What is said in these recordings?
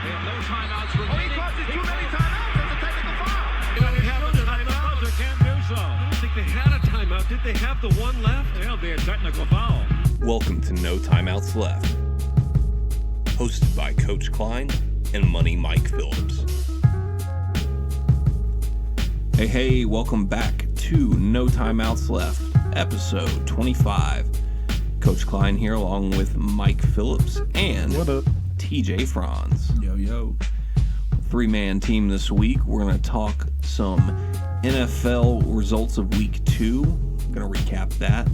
They have no timeouts remaining. He causes too many timeouts. That's a technical foul. They don't have a timeout. They can't do so. I don't think they had a timeout. Did they have the one left? It'll be a technical foul. Welcome to No Timeouts Left, hosted by Coach Klein and Money Mike Phillips. Hey, welcome back to No Timeouts Left, episode 25. Coach Klein here along with Mike Phillips and What up? TJ Franz. Yo. Three-man team this week. We're going to talk some NFL results of Week 2. I'm going to recap that.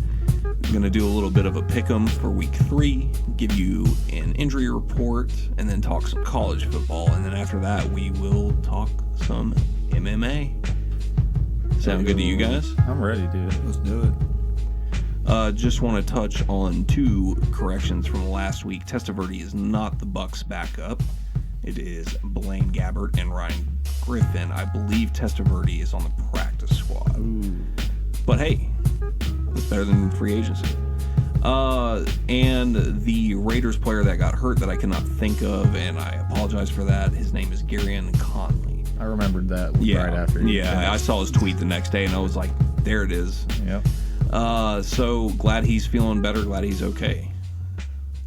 I'm going to do a little bit of a pick'em for Week 3, give you an injury report, and then talk some college football. And then after that, we will talk some MMA. Sound good to you guys? I'm ready, dude. Let's do it. Just want to touch on two corrections from last week. Testaverde is not the Bucs backup. It is Blaine Gabbert and Ryan Griffin. I believe Testaverde is on the practice squad. Ooh. But hey, it's better than free agency. And the Raiders player that got hurt that I cannot think of, and I apologize for that, his name is Garyon Conley. I remembered that right after. I saw his tweet the next day, and I was like, there it is. Yep. So glad he's feeling better, glad he's okay.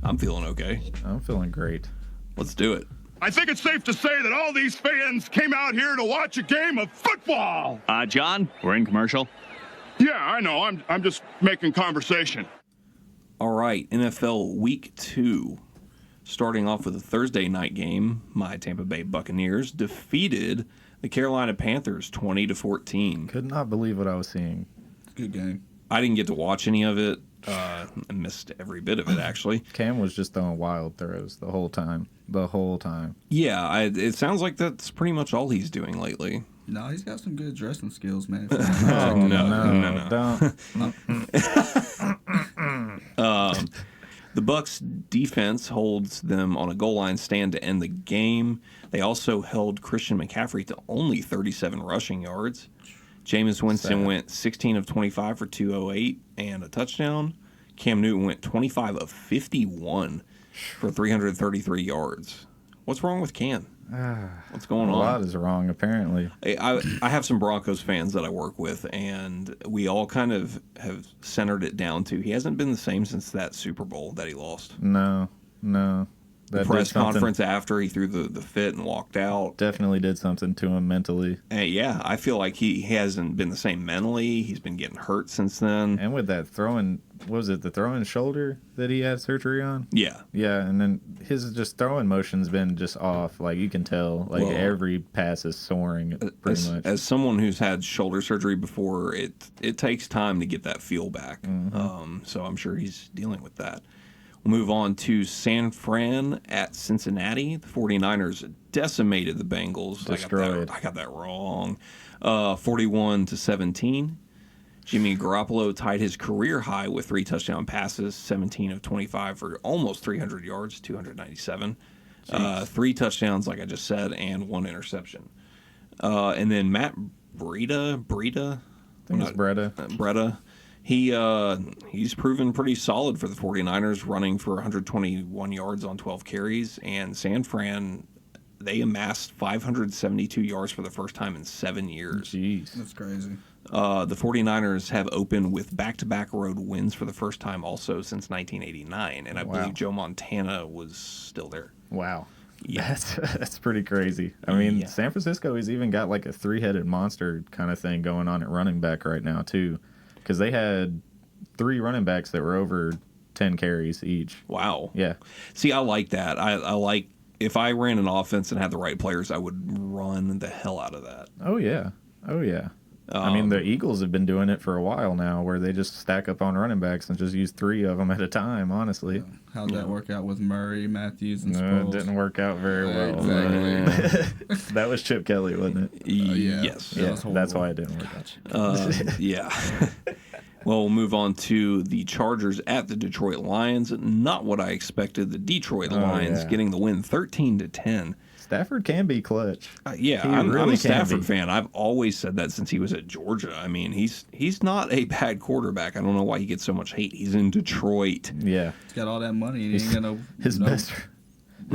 I'm feeling okay. I'm feeling great. Let's do it. I think it's safe to say that all these fans came out here to watch a game of football. John, we're in commercial. Yeah, I know. I'm just making conversation. All right, NFL Week 2. Starting off with a Thursday night game, my Tampa Bay Buccaneers defeated the Carolina Panthers 20-14. Could not believe what I was seeing. Good game. I didn't get to watch any of it. I missed every bit of it, actually. Cam was just throwing wild throws the whole time. Yeah, it sounds like that's pretty much all he's doing lately. No, he's got some good dressing skills, man. No. Don't. The Bucs defense holds them on a goal line stand to end the game. They also held Christian McCaffrey to only 37 rushing yards. Jameis Winston went 16 of 25 for 208 and a touchdown. Cam Newton went 25 of 51 for 333 yards. What's wrong with Cam? What's going on? A lot is wrong, apparently. I have some Broncos fans that I work with, and we all kind of have centered it down to he hasn't been the same since that Super Bowl that he lost. No. The press conference after he threw the fit and walked out. Definitely did something to him mentally. Yeah, I feel like he hasn't been the same mentally. He's been getting hurt since then. And with that throwing, the throwing shoulder that he had surgery on? Yeah. Yeah, and then his just throwing motion's been just off. Like, you can tell, every pass is soaring pretty much. As someone who's had shoulder surgery before, it takes time to get that feel back. Mm-hmm. So I'm sure he's dealing with that. We'll move on to San Fran at Cincinnati. The 49ers decimated the Bengals. Destroyed. I got that wrong. 41-17. Jimmy Garoppolo tied his career high with 3 touchdown passes, 17 of 25 for almost 300 yards, 297. 3 touchdowns, like I just said, and 1 interception. And then Matt Breida. I think it's Breida. He's proven pretty solid for the 49ers, running for 121 yards on 12 carries. And San Fran, they amassed 572 yards for the first time in 7 years. Jeez. That's crazy. The 49ers have opened with back-to-back road wins for the first time also since 1989. And I believe Joe Montana was still there. Wow. Yeah. That's pretty crazy. I mean, San Francisco has even got like a 3-headed monster kind of thing going on at running back right now, too. Because they had 3 running backs that were over 10 carries each. Wow. Yeah. See, I like that. I like, if I ran an offense and had the right players, I would run the hell out of that. Oh, yeah. I mean, the Eagles have been doing it for a while now, where they just stack up on running backs and just use 3 of them at a time, honestly. How'd that work out with Murray, Matthews, and Sproles? It didn't work out very well. Exactly. That was Chip Kelly, wasn't it? Yes. Yeah, that's why it didn't work out. Yeah. Well, we'll move on to the Chargers at the Detroit Lions. Not what I expected. The Detroit Lions getting the win 13-10. Stafford can be clutch. I'm a Stafford fan. I've always said that since he was at Georgia. I mean, he's not a bad quarterback. I don't know why he gets so much hate. He's in Detroit. Yeah. He's got all that money and he ain't got no... His best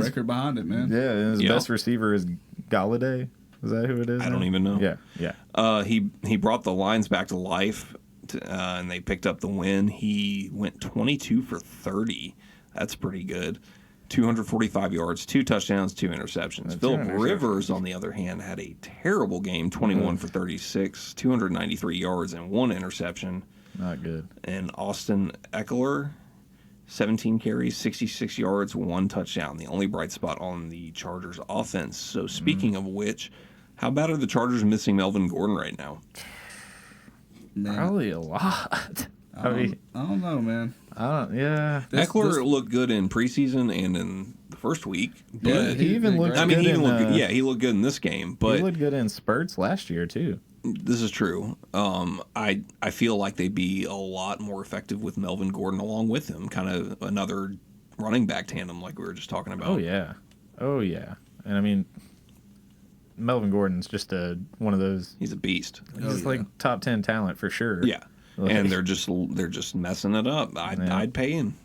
record behind it, man. Yeah, and his Yeah. best receiver is Galladay. Is that who it is? I now? don't even know. Yeah. He brought the Lions back to life, and they picked up the win. He went 22 for 30. That's pretty good. 245 yards, 2 touchdowns, 2 interceptions. Phillip Rivers, on the other hand, had a terrible game, 21 for 36, 293 yards, and 1 interception. Not good. And Austin Eckler, 17 carries, 66 yards, 1 touchdown. The only bright spot on the Chargers offense. So speaking of which, how bad are the Chargers missing Melvin Gordon right now? Man, Probably a lot. I don't know, man. Yeah. Eckler looked good in preseason and in the first week. But Yeah, He even looked I mean, good he in, looked good. Yeah, he looked good in this game. But he looked good in spurts last year, too. this is true. I feel like they'd be a lot more effective with Melvin Gordon along with him. Kind of another running back tandem like we were just talking about. Oh, yeah. And, I mean, Melvin Gordon's just one of those. He's a beast. He's like top 10 talent for sure. Yeah. And they're just messing it up. I'd pay him.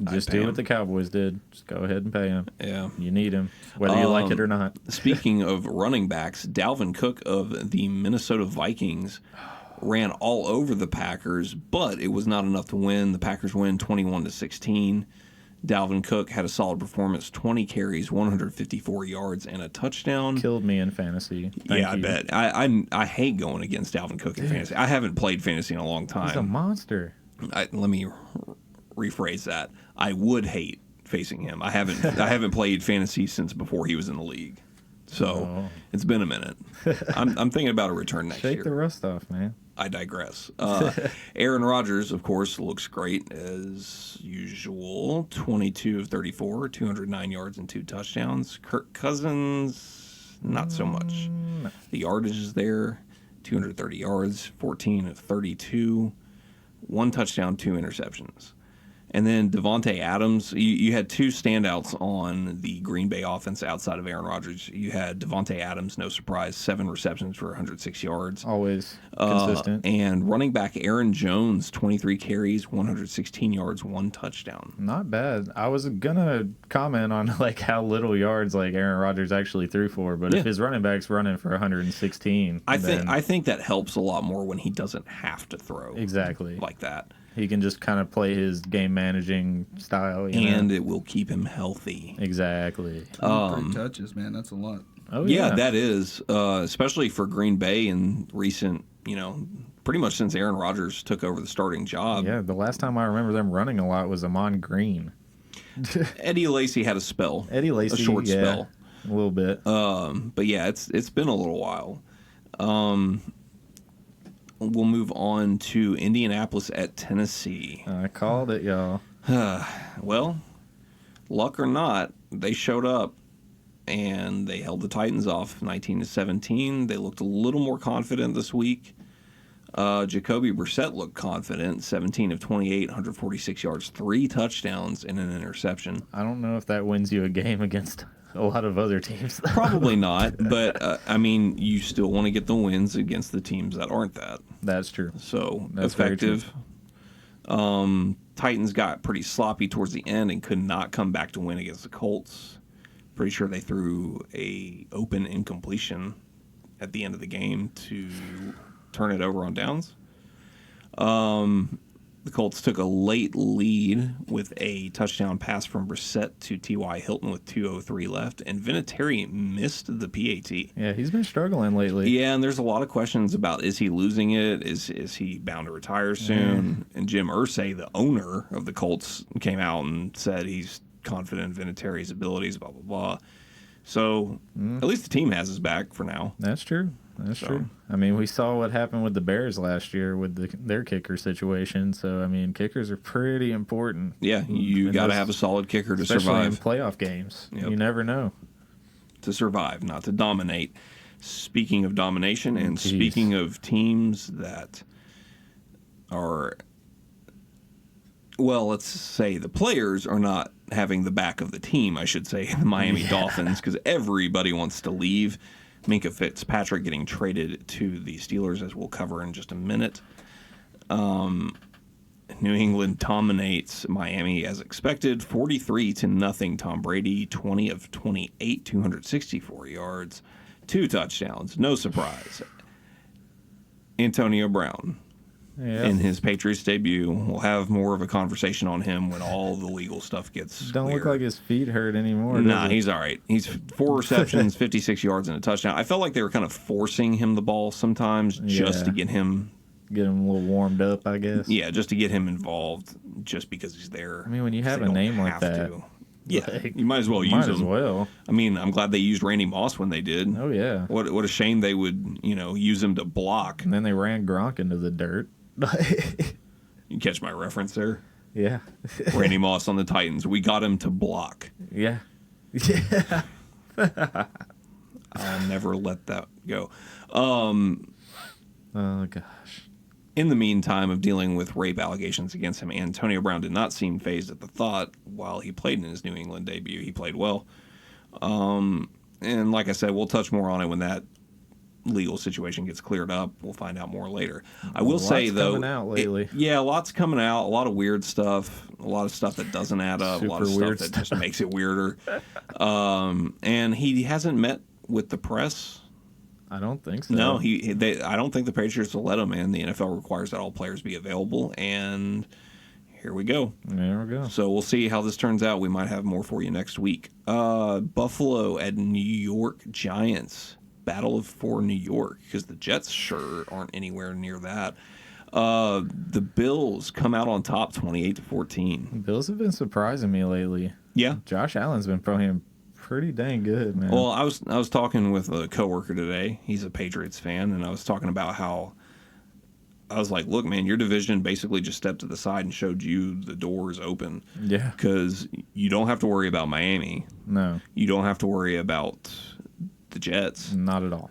Just do what the Cowboys did. Just go ahead and pay him. Yeah. You need him, whether you like it or not. Speaking of running backs, Dalvin Cook of the Minnesota Vikings ran all over the Packers, but it was not enough to win. The Packers win 21-16. Dalvin Cook had a solid performance, 20 carries, 154 yards, and a touchdown. Killed me in fantasy. Thank I you. bet. I hate going against Dalvin Cook in fantasy. I haven't played fantasy in a long time. He's a monster. Let me rephrase that. I would hate facing him. I haven't played fantasy since before he was in the league, so it's been a minute. I'm thinking about a return next year. Shake the rust off, man. I digress. Aaron Rodgers, of course, looks great as usual. 22 of 34, 209 yards and 2 touchdowns. Kirk Cousins, not so much. The yardage is there. 230 yards, 14 of 32, 1 touchdown, 2 interceptions. And then Devontae Adams, you had 2 standouts on the Green Bay offense outside of Aaron Rodgers. You had Devontae Adams, no surprise, 7 receptions for 106 yards. Always consistent. And running back Aaron Jones, 23 carries, 116 yards, 1 touchdown. Not bad. I was gonna comment on like how little yards like Aaron Rodgers actually threw for, but if his running back's running for 116, I think that helps a lot more when he doesn't have to throw exactly like that. He can just kind of play his game managing style, and it will keep him healthy. Exactly. 23 touches, man. That's a lot. Oh Yeah, that is, especially for Green Bay in recent, pretty much since Aaron Rodgers took over the starting job. Yeah, the last time I remember them running a lot was Amon Green. Eddie Lacy had a spell. Eddie Lacy, a short spell. A little bit. But yeah, it's been a little while. We'll move on to Indianapolis at Tennessee. I called it, y'all. Well, luck or not, they showed up and they held the Titans off 19-17. They looked a little more confident this week. Jacoby Brissett looked confident, 17 of 28, 146 yards, 3 touchdowns, and an interception. I don't know if that wins you a game against a lot of other teams. Probably not, but I mean, you still want to get the wins against the teams that aren't that. That's true. So That's very effective. Titans got pretty sloppy towards the end and could not come back to win against the Colts. Pretty sure they threw a open incompletion at the end of the game to turn it over on downs. The Colts took a late lead with a touchdown pass from Brissett to T.Y. Hilton with 2:03 left, and Vinatieri missed the PAT. Yeah, he's been struggling lately. Yeah, and there's a lot of questions about, is he losing it? Is he bound to retire soon? And Jim Irsay, the owner of the Colts, came out and said he's confident in Vinatieri's abilities, blah, blah, blah. So at least the team has his back for now. That's true. That's true. I mean, we saw what happened with the Bears last year with their kicker situation. So, I mean, kickers are pretty important. Yeah, you got to have a solid kicker to especially in survive. playoff games. Yep. You never know. To survive, not to dominate. Speaking of domination and speaking of teams that are, well, let's say the players are not having the back of the team, I should say, the Miami Dolphins, because everybody wants to leave. Minka Fitzpatrick getting traded to the Steelers, as we'll cover in just a minute. New England dominates Miami as expected, 43-0. Tom Brady, 20 of 28, 264 yards, 2 touchdowns. No surprise. Antonio Brown, in his Patriots debut, we'll have more of a conversation on him when all the legal stuff gets Don't clear. look like his feet hurt anymore. Nah, he's all right. He's 4 receptions, 56 yards, and a touchdown. I felt like they were kind of forcing him the ball sometimes just to get him a little warmed up, I guess. Yeah, just to get him involved, just because he's there. I mean, when you have a name like that, you might as well use him. Might as well. I mean, I'm glad they used Randy Moss when they did. Oh yeah. What a shame they would use him to block. And then they ran Gronk into the dirt. You catch my reference there? Yeah. Randy Moss on the Titans. We got him to block. Yeah. Yeah. I'll never let that go. Oh gosh. In the meantime of dealing with rape allegations against him, Antonio Brown did not seem fazed at the thought while he played in his New England debut. He played well. And like I said, we'll touch more on it when that legal situation gets cleared up. We'll find out more later. I will say, though, coming out lately. Lots coming out. A lot of weird stuff. A lot of stuff that doesn't add up. Super a lot of stuff that just makes it weirder. And he hasn't met with the press. I don't think so. No, I don't think the Patriots will let him in. The NFL requires that all players be available, and here we go. There we go. So we'll see how this turns out. We might have more for you next week. Buffalo at New York Giants. Battle for New York, because the Jets sure aren't anywhere near that. The Bills come out on top 28-14. Bills have been surprising me lately. Yeah. Josh Allen's been playing pretty dang good, man. Well, I was talking with a coworker today. He's a Patriots fan, and I was talking about how I was like, look, man, your division basically just stepped to the side and showed you the doors open. Yeah. Because you don't have to worry about Miami. No. You don't have to worry about the Jets. Not at all.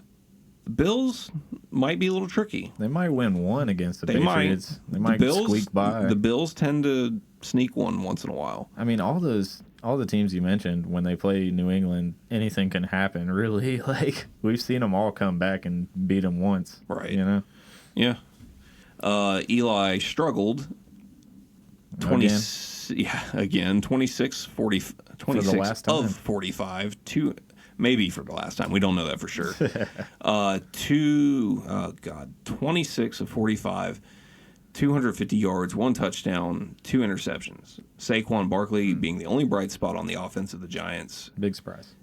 The Bills might be a little tricky. They might win one against the Patriots. They might squeak by. The Bills tend to sneak one once in a while. I mean, all the teams you mentioned, when they play New England, anything can happen, really. Like, we've seen them all come back and beat them once. Right. You know? Yeah. Eli struggled. 26 of 45. Maybe for the last time. We don't know that for sure. 26 of 45, 250 yards, 1 touchdown, 2 interceptions. Saquon Barkley being the only bright spot on the offense of the Giants. Big surprise.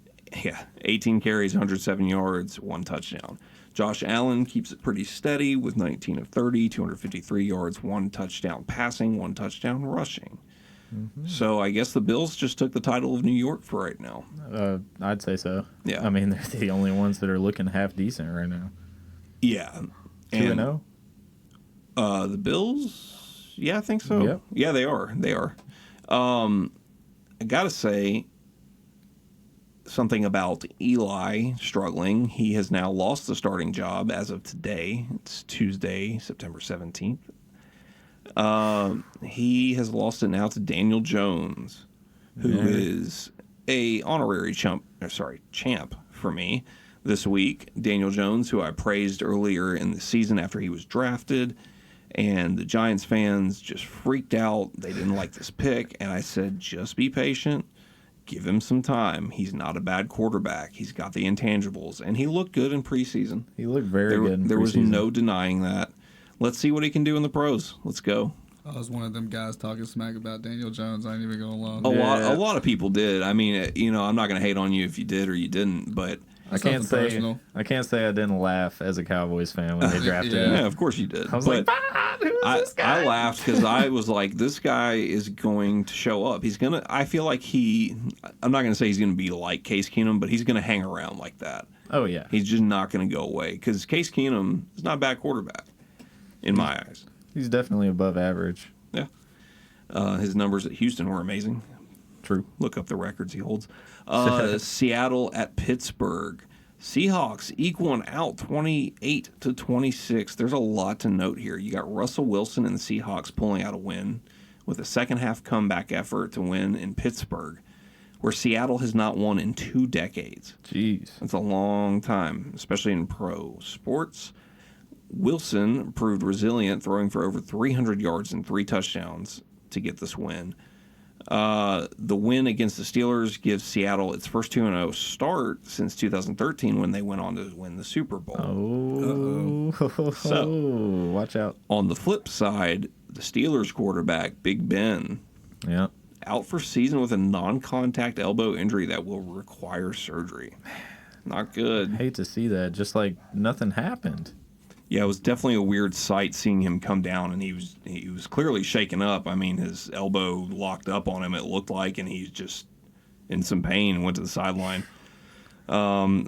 Yeah, 18 carries, 107 yards, 1 touchdown. Josh Allen keeps it pretty steady with 19 of 30, 253 yards, 1 touchdown passing, 1 touchdown rushing. Mm-hmm. So I guess the Bills just took the title of New York for right now. I'd say so. Yeah. I mean, they're the only ones that are looking half decent right now. Yeah. 2-0? The Bills? Yeah, I think so. Yep. Yeah, they are. I got to say something about Eli struggling. He has now lost the starting job as of today. It's Tuesday, September 17th. He has lost it now to Daniel Jones, who is a honorary champ for me this week. Daniel Jones, who I praised earlier in the season after he was drafted, and the Giants fans just freaked out. They didn't like this pick, and I said, just be patient. Give him some time. He's not a bad quarterback. He's got the intangibles, and he looked good in preseason. He looked very good in preseason. There was no denying that. Let's see what he can do in the pros. Let's go. I was one of them guys talking smack about Daniel Jones. I ain't even going to lie. A lot of people did. I mean, I'm not going to hate on you if you did or you didn't, but I can't say I didn't laugh as a Cowboys fan when they drafted him. Yeah, of course you did. I was like, who's this guy? I laughed because I was like, this guy is going to show up. I feel like I'm not going to say he's going to be like Case Keenum, but he's going to hang around like that. Oh, yeah. He's just not going to go away because Case Keenum is not a bad quarterback in my eyes. He's definitely above average. Yeah. His numbers at Houston were amazing. True. Look up the records he holds. Seattle at Pittsburgh. Seahawks eke one out 28-26. There's a lot to note here. You got Russell Wilson and the Seahawks pulling out a win with a second-half comeback effort to win in Pittsburgh, where Seattle has not won in 2 decades. Jeez. That's a long time, especially in pro sports. Wilson proved resilient, throwing for over 300 yards and 3 touchdowns to get this win. The win against the Steelers gives Seattle its first 2-0 start since 2013 when they went on to win the Super Bowl. So, watch out. On the flip side, the Steelers quarterback, Big Ben, out for season with a non-contact elbow injury that will require surgery. Not good. Hate to see that. Just like nothing happened. Yeah, it was definitely a weird sight seeing him come down, and he was clearly shaken up. I mean, his elbow locked up on him, it looked like, and he's just in some pain and went to the sideline.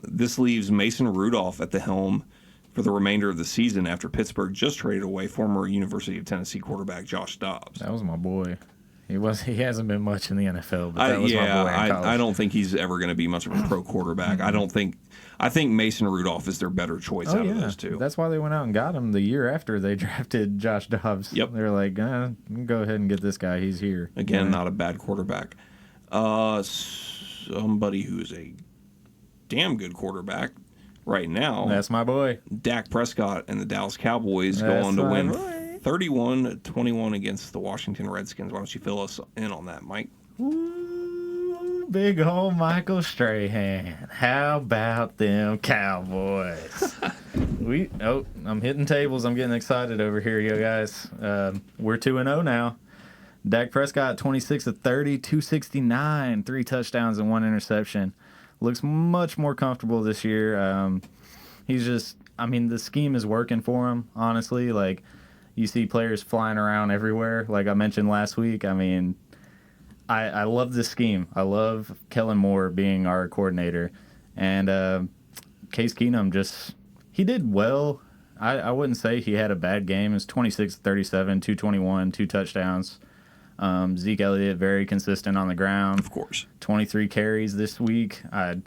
This leaves Mason Rudolph at the helm for the remainder of the season after Pittsburgh just traded away former University of Tennessee quarterback Josh Dobbs. That was my boy. He hasn't been much in the NFL, but that was my boy in college. I don't think he's ever going to be much of a pro quarterback. I think Mason Rudolph is their better choice out of those two. That's why they went out and got him the year after they drafted Josh Dobbs. Yep. They're like, go ahead and get this guy. He's here. Again, not a bad quarterback. Somebody who's a damn good quarterback right now. That's my boy. Dak Prescott and the Dallas Cowboys go on to win 31-21 against the Washington Redskins. Why don't you fill us in on that, Mike? Ooh, big old Michael Strahan. How about them Cowboys? I'm hitting tables. I'm getting excited over here, you guys. We're 2-0 now. Dak Prescott, 26 of 30, 269, 3 touchdowns and 1 interception. Looks much more comfortable this year. He's just, the scheme is working for him, honestly. Like, you see players flying around everywhere, like I mentioned last week. I love this scheme. I love Kellen Moore being our coordinator. And Case Keenum he did well. I wouldn't say he had a bad game. It was 26-37, 221, 2 touchdowns. Zeke Elliott, very consistent on the ground. Of course. 23 carries this week. I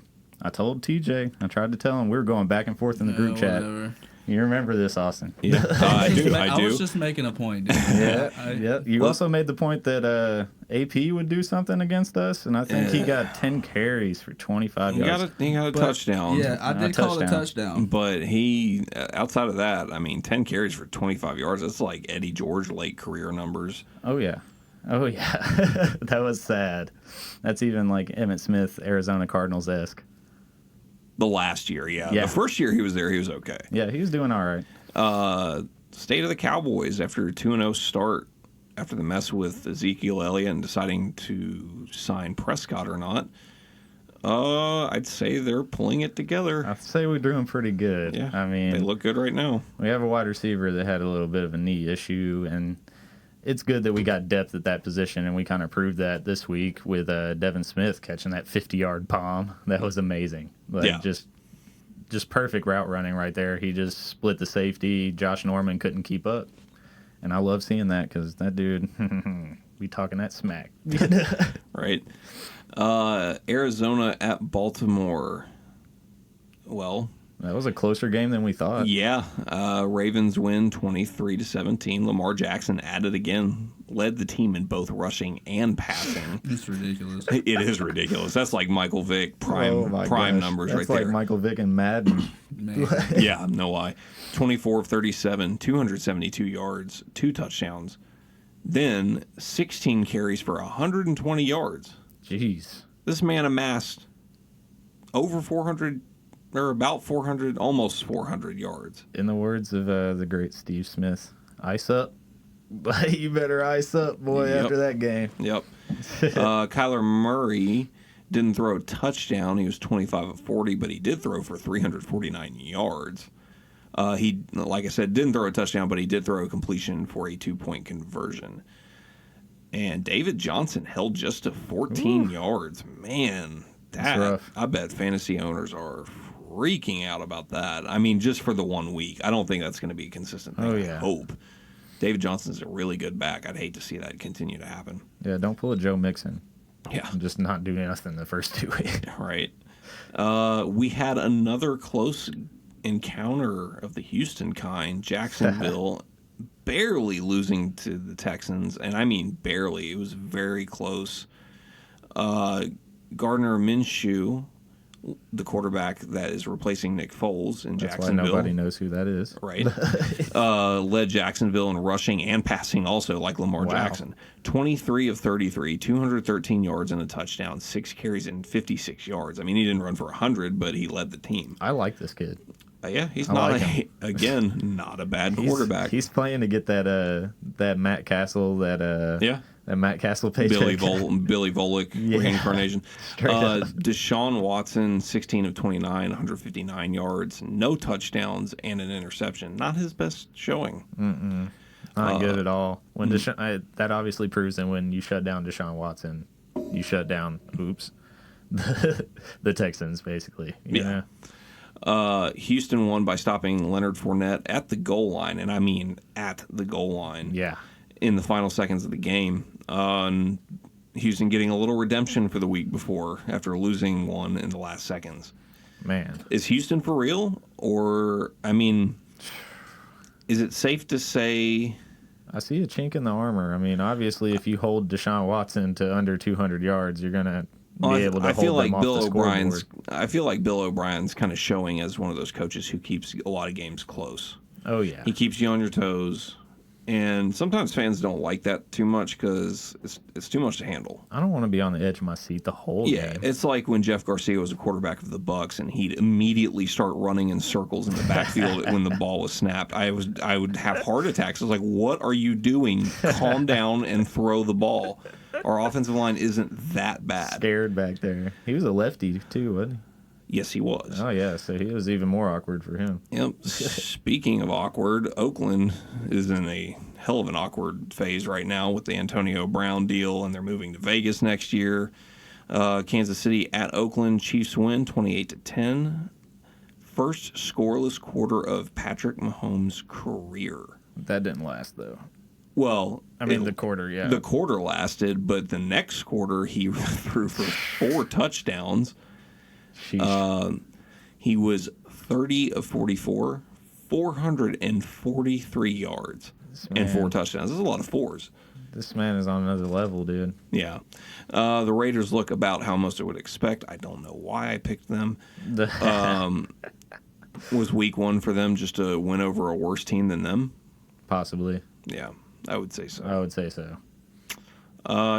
told TJ, I tried to tell him we were going back and forth in the group chat. Whatever. You remember this, Austin? Yeah, I do. I was just making a point, dude. Yeah. You also made the point that AP would do something against us, and I think he got 10 carries for 25 yards. He got a touchdown. Yeah, I did call it a touchdown. But he, outside of that, 10 carries for 25 yards, that's like Eddie George late career numbers. Oh, yeah. That was sad. That's even like Emmitt Smith, Arizona Cardinals-esque. The last year, yeah. The first year he was there, he was okay. Yeah, he was doing all right. State of the Cowboys after a 2-0 start, after the mess with Ezekiel Elliott and deciding to sign Prescott or not, I'd say they're pulling it together. I'd say we're doing pretty good. Yeah, they look good right now. We have a wide receiver that had a little bit of a knee issue, and it's good that we got depth at that position, and we kind of proved that this week with Devin Smith catching that 50-yard palm. That was amazing. Just perfect route running right there. He just split the safety. Josh Norman couldn't keep up, and I love seeing that because that dude be talking that smack. Right. Arizona at Baltimore. Well, that was a closer game than we thought. Yeah. Ravens win 23-17. Lamar Jackson added again, led the team in both rushing and passing. It's ridiculous. It is ridiculous. That's like Michael Vick prime numbers. That's right there. That's like Michael Vick and Madden. Yeah, no lie. 24 of 37, 272 yards, 2 touchdowns. Then 16 carries for 120 yards. Jeez. This man amassed over 400, or about 400, almost 400 yards. In the words of the great Steve Smith, ice up. You better ice up, boy, after that game. Yep. Kyler Murray didn't throw a touchdown. He was 25 of 40, but he did throw for 349 yards. He, like I said, didn't throw a touchdown, but he did throw a completion for a 2-point conversion. And David Johnson held just to 14 yards. Man, that's rough. I bet fantasy owners are freaking out about that. Just for the 1 week. I don't think that's going to be a consistent thing. I hope. David Johnson's a really good back. I'd hate to see that continue to happen. Yeah, don't pull a Joe Mixon. Yeah. And just not do nothing the first 2 weeks. Right. We had another close encounter of the Houston kind. Jacksonville barely losing to the Texans, and I mean barely. It was very close. Gardner Minshew the quarterback that is replacing Nick Foles in That's why Jacksonville. nobody knows who that is. Right. Led Jacksonville in rushing and passing also, like Lamar Jackson. 23 of 33, 213 yards and a touchdown, 6 carries and 56 yards. I mean, he didn't run for 100, but he led the team. I like this kid. Yeah, he's I not, like again, not a bad quarterback. He's playing to get that Matt Castle, that Matt Castle paycheck. Billy Volek reincarnation. Up. Deshaun Watson, 16 of 29, 159 yards, no touchdowns, and an interception. Not his best showing. Not good at all. When that obviously proves that when you shut down Deshaun Watson, you shut down the Texans, basically. You know? Houston won by stopping Leonard Fournette at the goal line, and I mean at the goal line. Yeah. In the final seconds of the game. Houston getting a little redemption for the week before after losing one in the last seconds. Man. Is Houston for real? Or, I mean, is it safe to say... I see a chink in the armor. I mean, obviously, if you hold Deshaun Watson to under 200 yards, you're going to be able to hold them off the scoreboard. I feel like Bill O'Brien's kind of showing as one of those coaches who keeps a lot of games close. Oh, yeah. He keeps you on your toes. And sometimes fans don't like that too much because it's too much to handle. I don't want to be on the edge of my seat the whole game. Yeah, it's like when Jeff Garcia was a quarterback of the Bucs, and he'd immediately start running in circles in the backfield when the ball was snapped. I would have heart attacks. I was like, "What are you doing? Calm down and throw the ball." Our offensive line isn't that bad. Scared back there. He was a lefty too, wasn't he? Yes, he was. Oh, yeah, so he was even more awkward for him. Yep. Speaking of awkward, Oakland is in a hell of an awkward phase right now with the Antonio Brown deal, and they're moving to Vegas next year. Kansas City at Oakland. Chiefs win 28-10. First scoreless quarter of Patrick Mahomes' career. That didn't last, though. Well, the quarter, yeah. The quarter lasted, but the next quarter he threw for 4 touchdowns. He was 30 of 44, 443 yards, and 4 touchdowns. This is a lot of 4s. This man is on another level, dude. Yeah. The Raiders look about how most would expect. I don't know why I picked them. Was week 1 for them just to win over a worse team than them? Possibly. Yeah, I would say so. I would say so.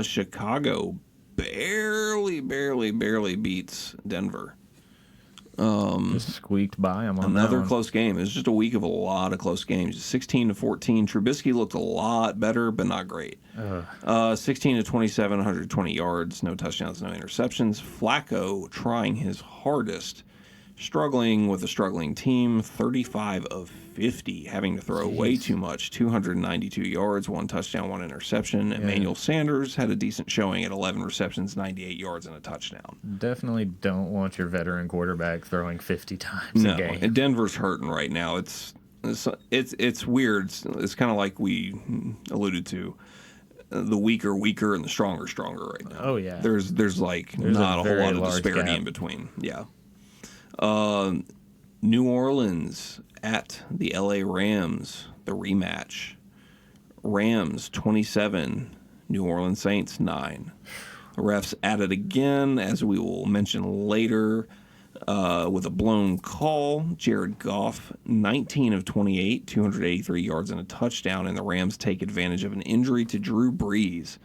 Chicago barely beats Denver. Just squeaked by him on another that close game. It was just a week of a lot of close games. 16-14. Trubisky looked a lot better, but not great. 16-27, 120 yards, no touchdowns, no interceptions. Flacco trying his hardest, struggling with a struggling team. 35 of 50, having to throw way too much. 292 yards, 1 touchdown, 1 interception. Yeah. Emmanuel Sanders had a decent showing at 11 receptions, 98 yards, and a touchdown. Definitely don't want your veteran quarterback throwing 50 times a game. And Denver's hurting right now. It's weird. It's kind of like we alluded to. The weaker, and the stronger right now. Oh yeah. There's not a whole lot of disparity in between. Yeah. New Orleans at the LA Rams, the rematch. Rams 27, New Orleans Saints 9. The refs at it again, as we will mention later, with a blown call. Jared Goff, 19 of 28, 283 yards and a touchdown, and the Rams take advantage of an injury to Drew Brees.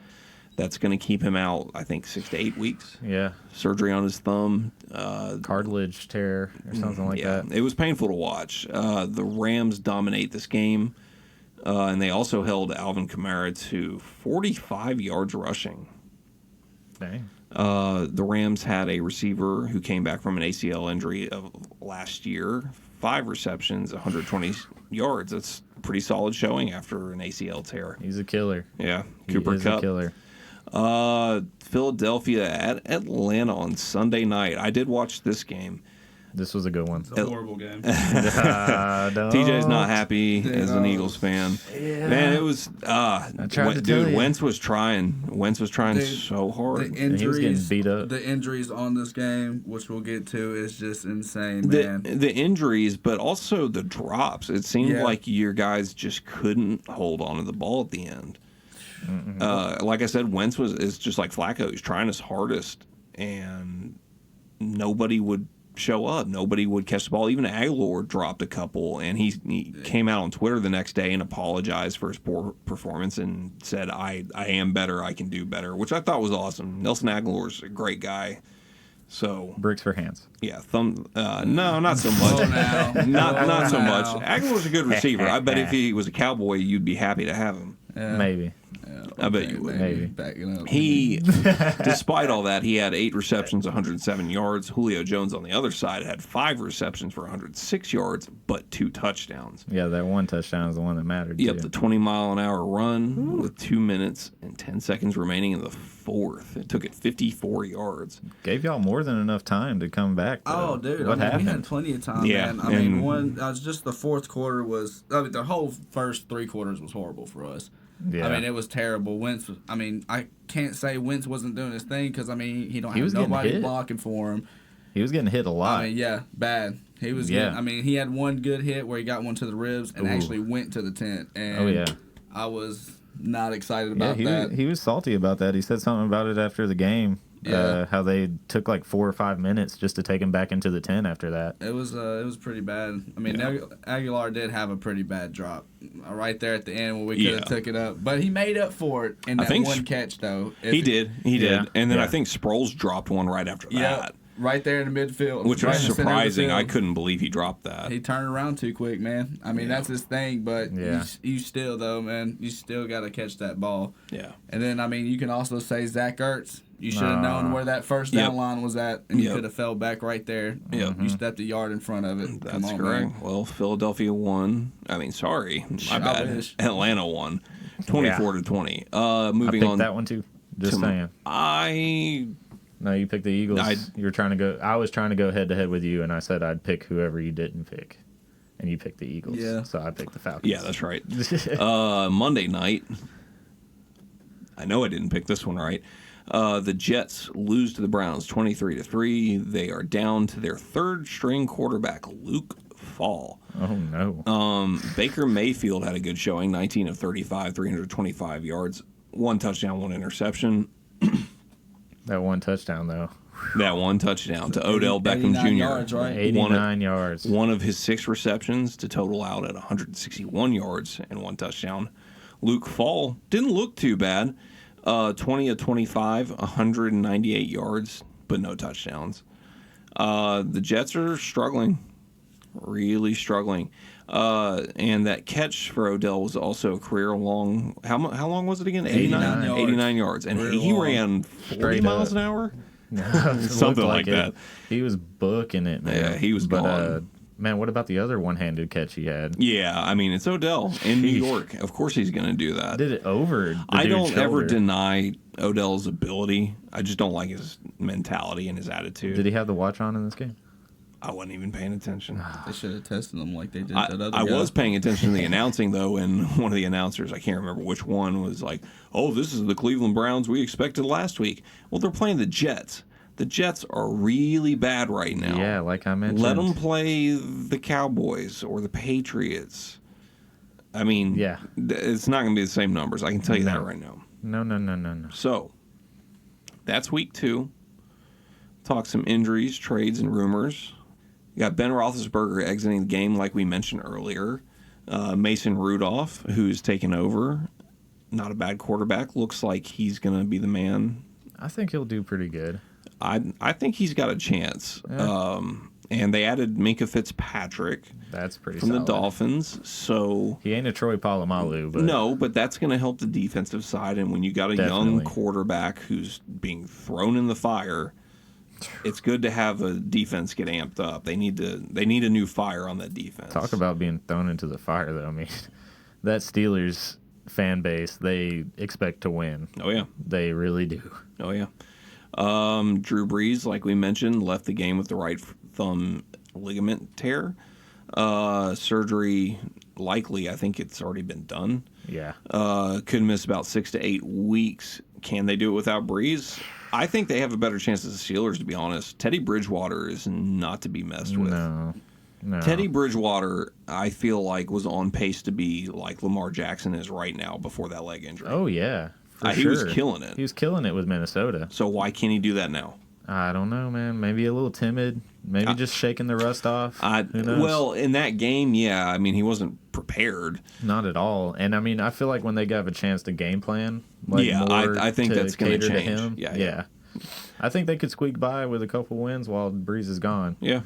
That's going to keep him out, I think, 6 to 8 weeks. Yeah. Surgery on his thumb. Cartilage tear or something like that. It was painful to watch. The Rams dominate this game, and they also held Alvin Kamara to 45 yards rushing. Dang. The Rams had a receiver who came back from an ACL injury of last year. 5 receptions, 120 yards. That's a pretty solid showing after an ACL tear. He's a killer. Yeah. Cooper Kupp. He's a killer. Philadelphia at Atlanta on Sunday night. I did watch this game. This was a good one. It's a horrible game. TJ's not happy as an Eagles fan. Yeah. Man, it was. Wentz was trying. Wentz was trying so hard. The injuries, he was getting beat up. The injuries on this game, which we'll get to, is just insane, man. The injuries, but also the drops. It seemed like your guys just couldn't hold on to the ball at the end. Like I said, Wentz is just like Flacco. He's trying his hardest, and nobody would show up. Nobody would catch the ball. Even Aguilar dropped a couple, and he came out on Twitter the next day and apologized for his poor performance and said, I am better. I can do better, which I thought was awesome. Nelson Aguilar's a great guy. So bricks for hands. Yeah, no, not so much. Not so much. Aguilar's a good receiver. I bet if he was a Cowboy, you'd be happy to have him. Maybe. I bet you would. Maybe. Backing up. He, despite all that, he had 8 receptions, 107 yards. Julio Jones on the other side had 5 receptions for 106 yards, but 2 touchdowns. Yeah, that one touchdown is the one that mattered. Yep, too. the 20-mile-an-hour run with 2 minutes and 10 seconds remaining in the fourth. It took it 54 yards. Gave y'all more than enough time to come back. Oh, dude. What happened? We had plenty of time, Yeah, man. I mean, just the fourth quarter was... I mean, the whole first 3 quarters was horrible for us. Yeah. I mean, it was terrible. Wentz, I can't say Wentz wasn't doing his thing because, I mean, he was have getting nobody hit. blocking for him. He was getting hit a lot. I mean, yeah, bad. He was getting, I mean, he had one good hit where he got one to the ribs and actually went to the tent. And I was not excited about that. He was salty about that. He said something about it after the game. Yeah. How they took like 4 or 5 minutes just to take him back into the tent after that. It was pretty bad. I mean, Aguilar did have a pretty bad drop right there at the end where we could have took it up, but he made up for it in that one catch though. He did, and then I think Sproles dropped one right after that. Right there in the midfield, which right was in the center of the surprising. field. I couldn't believe he dropped that. He turned around too quick, man. I mean, that's his thing, but you still though, man, you still got to catch that ball. Yeah. And then I mean, you can also say Zach Ertz. You should have known where that first down line was at, and you could have fell back right there. Yep. You stepped a yard in front of it. That's correct. Man. Well, Philadelphia won. I mean, sorry, my bad. Wish. Atlanta won, 24-20. Moving I picked on. that one too. Just saying. No, you picked the Eagles. You were trying to go. I was trying to go head to head with you, and I said I'd pick whoever you didn't pick, and you picked the Eagles. Yeah. So I picked the Falcons. Yeah, that's right. Monday night. I know I didn't pick this one right. The Jets lose to the Browns 23-3. They are down to their third-string quarterback, Luke Fall. Oh no. Baker Mayfield had a good showing, 19 of 35, 325 yards, 1 touchdown, 1 interception. That one touchdown, though. That one touchdown to Odell Beckham Jr. Yards, right? 89 yards. One of his 6 receptions to total out at 161 yards and 1 touchdown. Luke Fall didn't look too bad. 20 of 25, 198 yards, but no touchdowns. The Jets are struggling, really struggling. And that catch for Odell was also a career-long. How long was it again? 89 yards. And he ran 40 miles an hour? Something like that. He was booking it, man. Yeah, he was gone. Man, what about the other one-handed catch he had? Yeah, I mean, it's Odell in New York. Of course he's going to do that. Did it over the I don't dude's ever shoulder. deny Odell's ability. I just don't like his mentality and his attitude. Did he have the watch on in this game? I wasn't even paying attention. They should have tested him like they did that other I guy. was paying attention to the announcing, though, and one of the announcers, I can't remember which one, was like, oh, this is the Cleveland Browns we expected last week. Well, they're playing the Jets. The Jets are really bad right now. Yeah, like I mentioned. Let them play the Cowboys or the Patriots. I mean, it's not going to be the same numbers. I can tell you that right now. No. So, that's week 2. Talk some injuries, trades, and rumors. You got Ben Roethlisberger exiting the game like we mentioned earlier. Mason Rudolph, who's taken over. Not a bad quarterback. Looks like he's going to be the man. I think he'll do pretty good. I think he's got a chance. Yeah. And they added Minkah Fitzpatrick. That's pretty from solid. the Dolphins. So he ain't a Troy Polamalu, but no, but that's going to help the defensive side. And when you got a young quarterback who's being thrown in the fire, it's good to have a defense get amped up. They need a new fire on that defense. Talk about being thrown into the fire, though. I mean, that Steelers fan base, they expect to win. Oh yeah, they really do. Oh yeah. Drew Brees, like we mentioned, left the game with the right thumb ligament tear. Surgery likely. I think it's already been done. Yeah. Could miss about 6 to 8 weeks. Can they do it without Brees? I think they have a better chance as the Steelers, to be honest. Teddy Bridgewater is not to be messed with. No. Teddy Bridgewater, I feel like, was on pace to be like Lamar Jackson is right now before that leg injury. Oh, yeah. He was killing it. He was killing it with Minnesota. So why can't he do that now? I don't know, man. Maybe a little timid. Maybe just shaking the rust off. Who knows? Well, in that game, yeah. I mean, he wasn't prepared. Not at all. And I mean, I feel like when they have a chance to game plan, I think that's going to change. To him, yeah. I think they could squeak by with a couple wins while Breeze is gone. Yeah.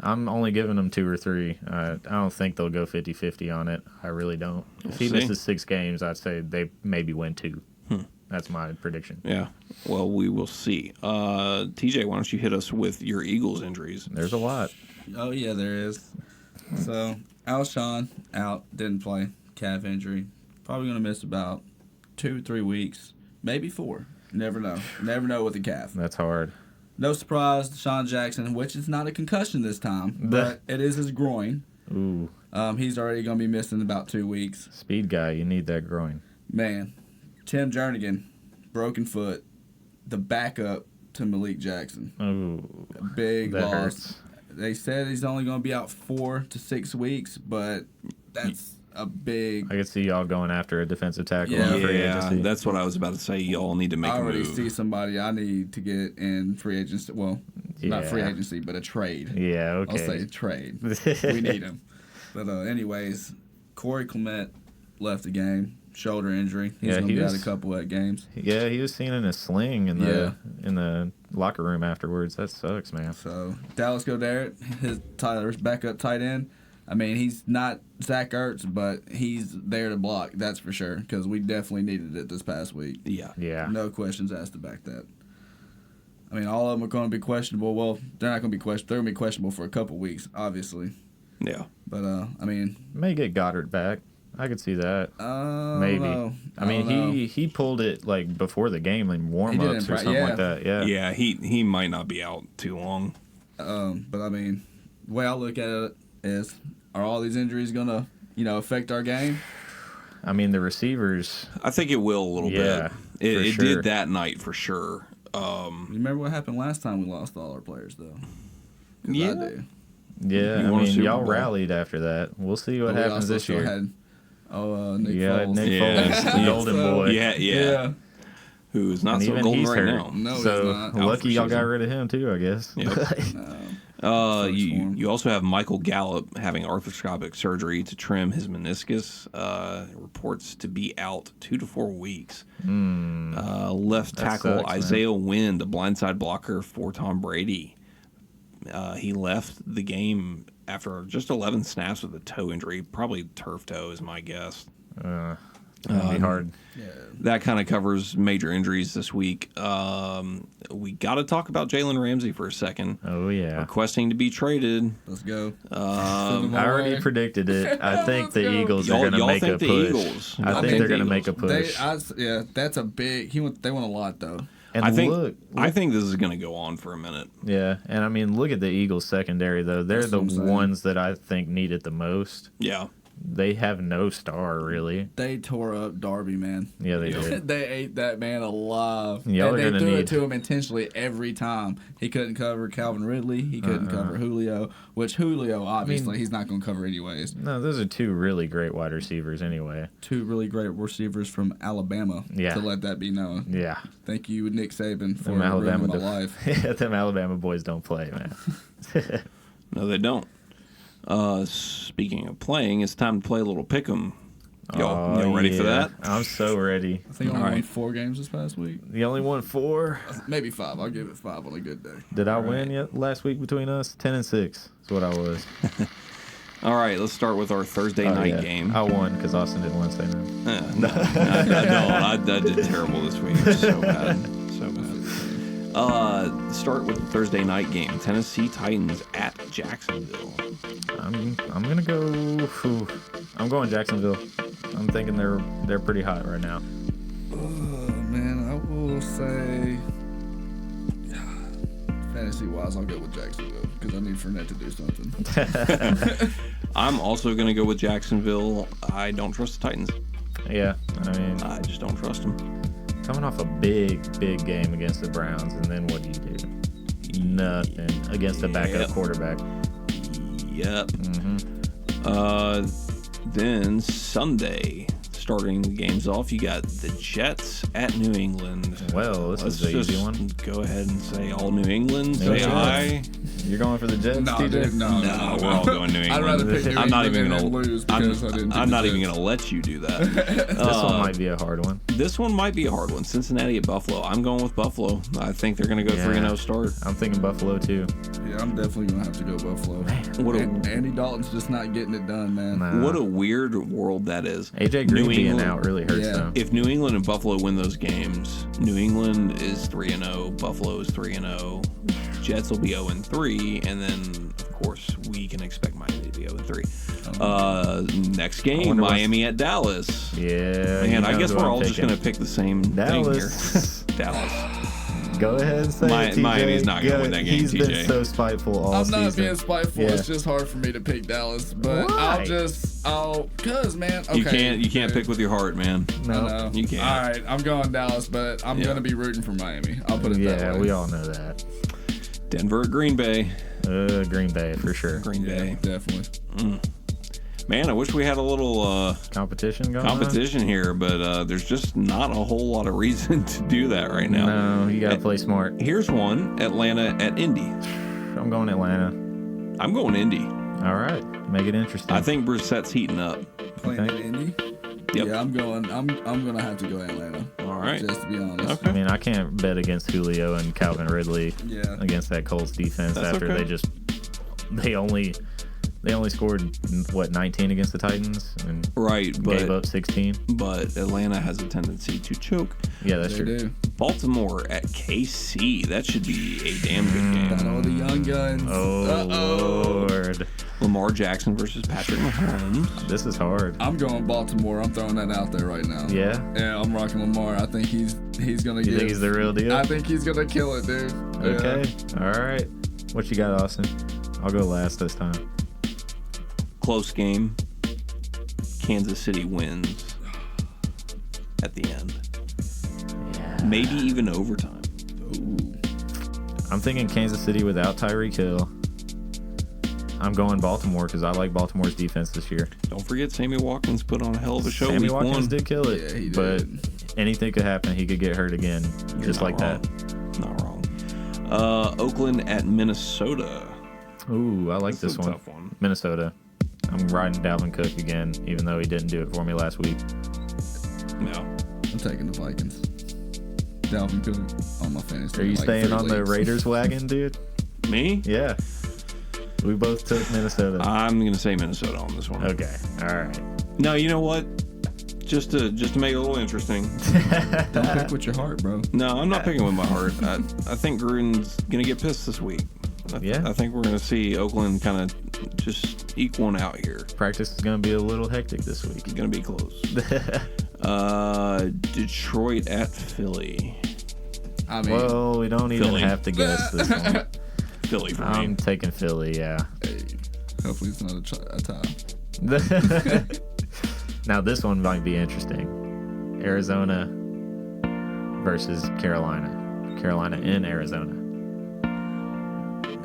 I'm only giving them 2 or 3. I don't think they'll go 50-50 on it. I really don't. If he misses 6 games, I'd say they maybe win 2. That's my prediction. Yeah. Well, we will see. TJ, why don't you hit us with your Eagles injuries? There's a lot. Oh, yeah, there is. So, Alshon out, didn't play, calf injury. Probably going to miss about 2-3 weeks, maybe 4. Never know. Never know with the calf. That's hard. No surprise, Deshaun Jackson, which is not a concussion this time, but it is his groin. Ooh. He's already going to be missing about 2 weeks. Speed guy, you need that groin. Man, Tim Jernigan, broken foot, the backup to Malik Jackson. Ooh. A big that loss. Hurts. They said he's only going to be out 4 to 6 weeks, but that's a big... I could see y'all going after a defensive tackle. Yeah, that's what I was about to say. Y'all need to make a move. I already see somebody I need to get in free agency. Well, not free agency, but a trade. Yeah, okay. I'll say trade. We need him. But anyways, Corey Clement left the game. Shoulder injury. He's going to be out a couple of games. Yeah, he was seen in a sling in the locker room afterwards. That sucks, man. So, Dallas Goedert, his Tyler's backup tight end. I mean, he's not Zach Ertz, but he's there to block, that's for sure, because we definitely needed it this past week. Yeah. No questions asked about that. I mean, all of them are going to be questionable. Well, they're not going to be questionable. They're going to be questionable for a couple weeks, obviously. Yeah. But, I mean... May get Goddard back. I could see that. Maybe. I mean, he pulled it like before the game in warm-ups or something like that. Yeah, he might not be out too long. But, I mean, the way I look at it is, are all these injuries going to, affect our game? I mean, the receivers... I think it will a little bit. It did that night for sure. You remember what happened last time we lost all our players, though? Yeah. I do. Yeah, I mean, y'all rallied after that. We'll see what happens this year. Nick Foles. Nick Foles, the golden boy. Yeah. Who is not so golden right now. No, so he's not. Lucky y'all got rid of him too, I guess. Yep. You also have Michael Gallup having arthroscopic surgery to trim his meniscus. Reports to be out 2 to 4 weeks. Left tackle sucks, Isaiah Wynn, the blindside blocker for Tom Brady. He left the game after just 11 snaps with a toe injury. Probably turf toe is my guess. That'd be hard. Yeah. That kind of covers major injuries this week. We got to talk about Jalen Ramsey for a second. Oh, yeah. Requesting to be traded. Let's go. I already predicted it. I think the Eagles are going to make a push. I think they're going to make a push. That's a big... They want a lot, though. And I think this is going to go on for a minute. Yeah, and I mean, look at the Eagles secondary, though. They're the ones that I think need it the most. Yeah. They have no star, really. They tore up Darby, man. Yeah, they did. They ate that man alive. Y'all and they threw it to him intentionally every time. He couldn't cover Calvin Ridley. He couldn't cover Julio, which Julio, obviously, he's not going to cover anyways. No, those are 2 really great wide receivers anyway. 2 really great receivers from Alabama, to let that be known. Yeah. Thank you, Nick Saban, for ruining my life. Yeah, them Alabama boys don't play, man. No, they don't. Speaking of playing, it's time to play a little pick'em. Y'all ready for that? I'm so ready. I think I only won 4 games this past week. You only won 4? Maybe 5. I'll give it 5 on a good day. Did I win yet last week between us? 10-6 is what I was. All right, let's start with our Thursday night game. I won because Austin didn't want to say no. I did terrible this week. So bad. Start with the Thursday night game. Tennessee Titans at Jacksonville. I'm gonna go. I'm going Jacksonville. I'm thinking they're pretty hot right now. Oh man, I will say fantasy wise, I'll go with Jacksonville because I need Fournette to do something. I'm also gonna go with Jacksonville. I don't trust the Titans. Yeah, I mean, I just don't trust them. Coming off a big game against the Browns, and then what do? Nothing against the backup quarterback. Yep. Then Sunday, starting the games off, you got the Jets at New England. Well, this is Let's the easy just one. go ahead and say all New England. No Say Jets. aye. You're going for the Jets, No, TJ? dude, no. No, we're all going New England. I'd rather pick New I'm not even England gonna and lose because I didn't. I'm not even gonna let you do that. This one might be a hard one. This one might be a hard one. Cincinnati at Buffalo. I'm going with Buffalo. I think they're gonna go 3-0 start. I'm thinking Buffalo too. Yeah, I'm definitely gonna have to go Buffalo. What a Andy Dalton's just not getting it done, man. Nah. what a weird world that is. AJ Green New being England- out really hurts Yeah. them. If New England and Buffalo win those games, New England is 3-0, Buffalo is 3-0, Jets will be 0-3, and then of course we can expect Miami to be 0-3. Next game, wonder what's- Miami at Dallas. Yeah. Man, you I know guess who we're I'm all just picking. gonna pick the same Dallas. thing here. Dallas. Go ahead and say it, TJ. Miami's not gonna win that game, He's TJ. been so spiteful all I'm season. not being spiteful. Yeah. It's just hard for me to pick Dallas, but Why? cause man, okay. You can't pick with your heart, man. I No. know. You can't. All right, I'm going Dallas, but I'm Yeah. gonna be rooting for Miami. I'll put it that Yeah, way. we all know that. Denver at Green Bay. Green Bay for sure. Green Bay. Definitely. Man, I wish we had a little Competition going competition here, but there's just not a whole lot of reason to do that right now. on? No, you gotta play smart. Here's one: Atlanta at Indy. I'm going Atlanta. I'm going Indy. All right, make it interesting. I think Brissett's heating up. Playing in Indy. Yep. Yeah, I'm gonna have to go Atlanta. All right. Just to be honest. I Okay. mean, I can't bet against Julio and Calvin Ridley Yeah. against that Colts defense That's after okay. they only scored 19 against the Titans and Right, gave but up 16. Atlanta has a tendency to choke. Yeah, that's They true. do. Baltimore at KC. That should be a damn good game. Got all the young guns. Oh Lord, Lamar Jackson versus Patrick Mahomes. this is hard. I'm going Baltimore. I'm throwing that out there right now. Yeah, Yeah, I'm rocking Lamar. I think he's gonna you give. think he's the real deal? I think he's gonna kill it, dude. Okay, all right. What you got, Austin? I'll go last this time. Close game. Kansas City wins at the end. Yeah. Maybe even overtime. I'm thinking Kansas City without Tyreek Hill. I'm going Baltimore because I like Baltimore's defense this year. Don't forget, Sammy Watkins put on a hell of a show. Sammy week Watkins one. did kill it, Yeah, he did. but anything could happen. He could get hurt again, You're just not like wrong. Not wrong. Oakland at Minnesota. that. Ooh, I like This is this a one. tough one. Minnesota. I'm riding Dalvin Cook again, even though he didn't do it for me last week. No. I'm taking the Vikings. Dalvin Cook on my fantasy. Are you like staying 3 on the leagues. Raiders wagon, dude? Me? Yeah. We both took Minnesota. I'm gonna say Minnesota on this one. Okay. All right. No, you know what? Just to make it a little interesting. Don't pick with your heart, bro. No, I'm not picking with my heart. I think Gruden's gonna get pissed this week. Yeah. I think we're gonna see Oakland kind of just eke one out here. Practice is going to be a little hectic this week. It's gonna be close. Detroit at Philly. I mean, Well, we don't even Philly. have to guess this one. Philly for I'm me. taking Philly, yeah. hey, hopefully it's not a tie. Now, this one might be interesting. Arizona versus Carolina. Carolina in Arizona.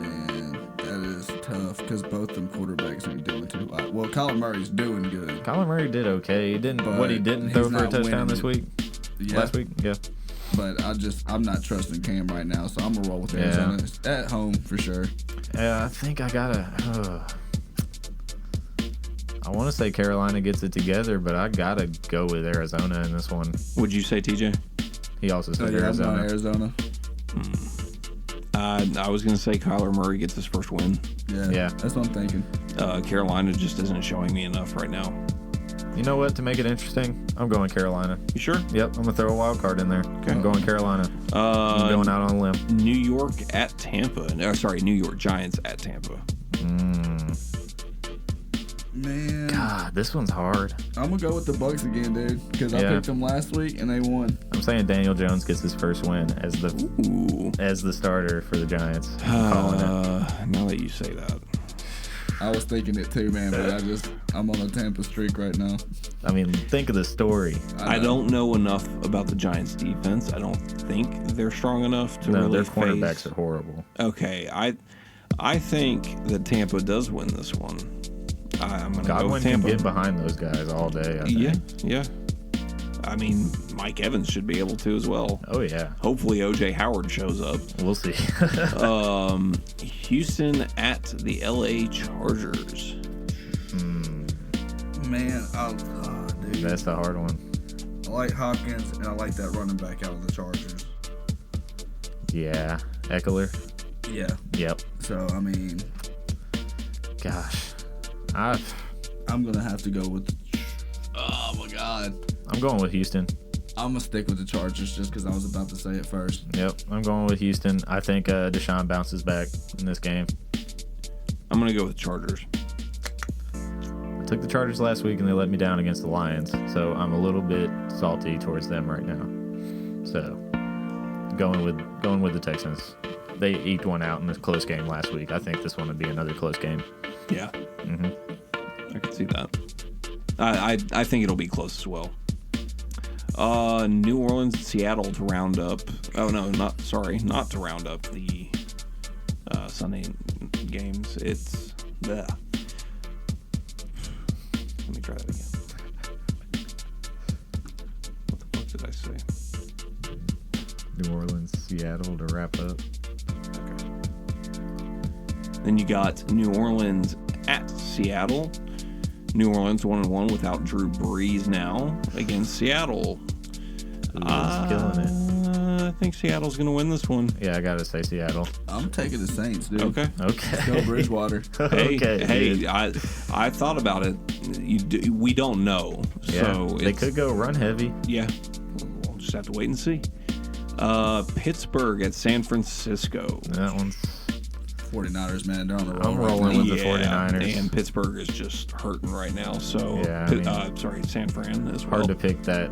Man, that is tough because both them quarterbacks ain't doing too hot. Well, Kyler Murray's doing good. Kyler Murray did okay. He didn't. But What he didn't he's throw for a not touchdown this winning. week. Yeah, Last week, yeah. but I'm not trusting Cam right now, so I'm gonna roll with Yeah. Arizona It's at home for sure. I think I gotta. I want to say Carolina gets it together, but I gotta go with Arizona in this one. Would you say TJ? He also So said yeah, I'm going Arizona. Arizona. I was gonna say Kyler Murray gets his first win. Yeah. That's what I'm thinking. Carolina just isn't showing me enough right now. You know what? To make it interesting, I'm going Carolina. You sure? Yep, I'm gonna throw a wild card in there. I'm going Carolina. I'm going out on a limb. New York at Tampa. New York Giants at Tampa. Man, God, this one's hard. I'm gonna go with the Bucks again, dude, because I Yeah. picked them last week and they won. I'm saying Daniel Jones gets his first win as the Ooh. starter for the Giants. I'm calling it. Now that you say that. I was thinking it too, man, but I'm on a Tampa streak right now. I mean, think of the story. I don't know enough about the Giants defense. I don't think they're strong enough to No, really their face. cornerbacks are horrible. Okay, I think that Tampa does win this one. I'm gonna go Godwin with can Tampa. get behind those guys all day. I think. Yeah. I mean, Mike Evans should be able to as well. Oh, yeah. Hopefully OJ Howard shows up. We'll see. Houston at the LA Chargers. Man, dude. That's the hard one. I like Hopkins, and I like that running back out of the Chargers. Yeah. Eckler. Yeah. Yep. So, I mean... Gosh. I'm going to have to go with... Oh, my God. I'm going with Houston. I'm going to stick with the Chargers just because I was about to say it first. Yep. I'm going with Houston. I think Deshaun bounces back in this game. I'm going to go with Chargers. I took the Chargers last week and they let me down against the Lions, so I'm a little bit salty towards them right now. So, going with the Texans. They eked one out in this close game last week. I think this one would be another close game. Yeah. I can see that. I think it'll be close as well. New Orleans, Seattle to round up. Oh no, not to round up the Sunday games. It's the. Let me try that again. What the fuck did I say? New Orleans, Seattle to wrap up. Okay. Then you got New Orleans at Seattle. New Orleans 1-1 without Drew Brees now against Seattle. He's killing it. I think Seattle's going to win this one. Yeah, I gotta say Seattle. I'm taking the Saints, dude. Okay. Go Bridgewater. Okay. I thought about it. We don't know. Yeah, So they could go run heavy. Yeah. We'll just have to wait and see. Pittsburgh at San Francisco. That one's. 49ers, man. They're on the roll. I'm rolling with the 49ers. And Pittsburgh is just hurting right now. So, Yeah, San Fran as well. Hard to pick that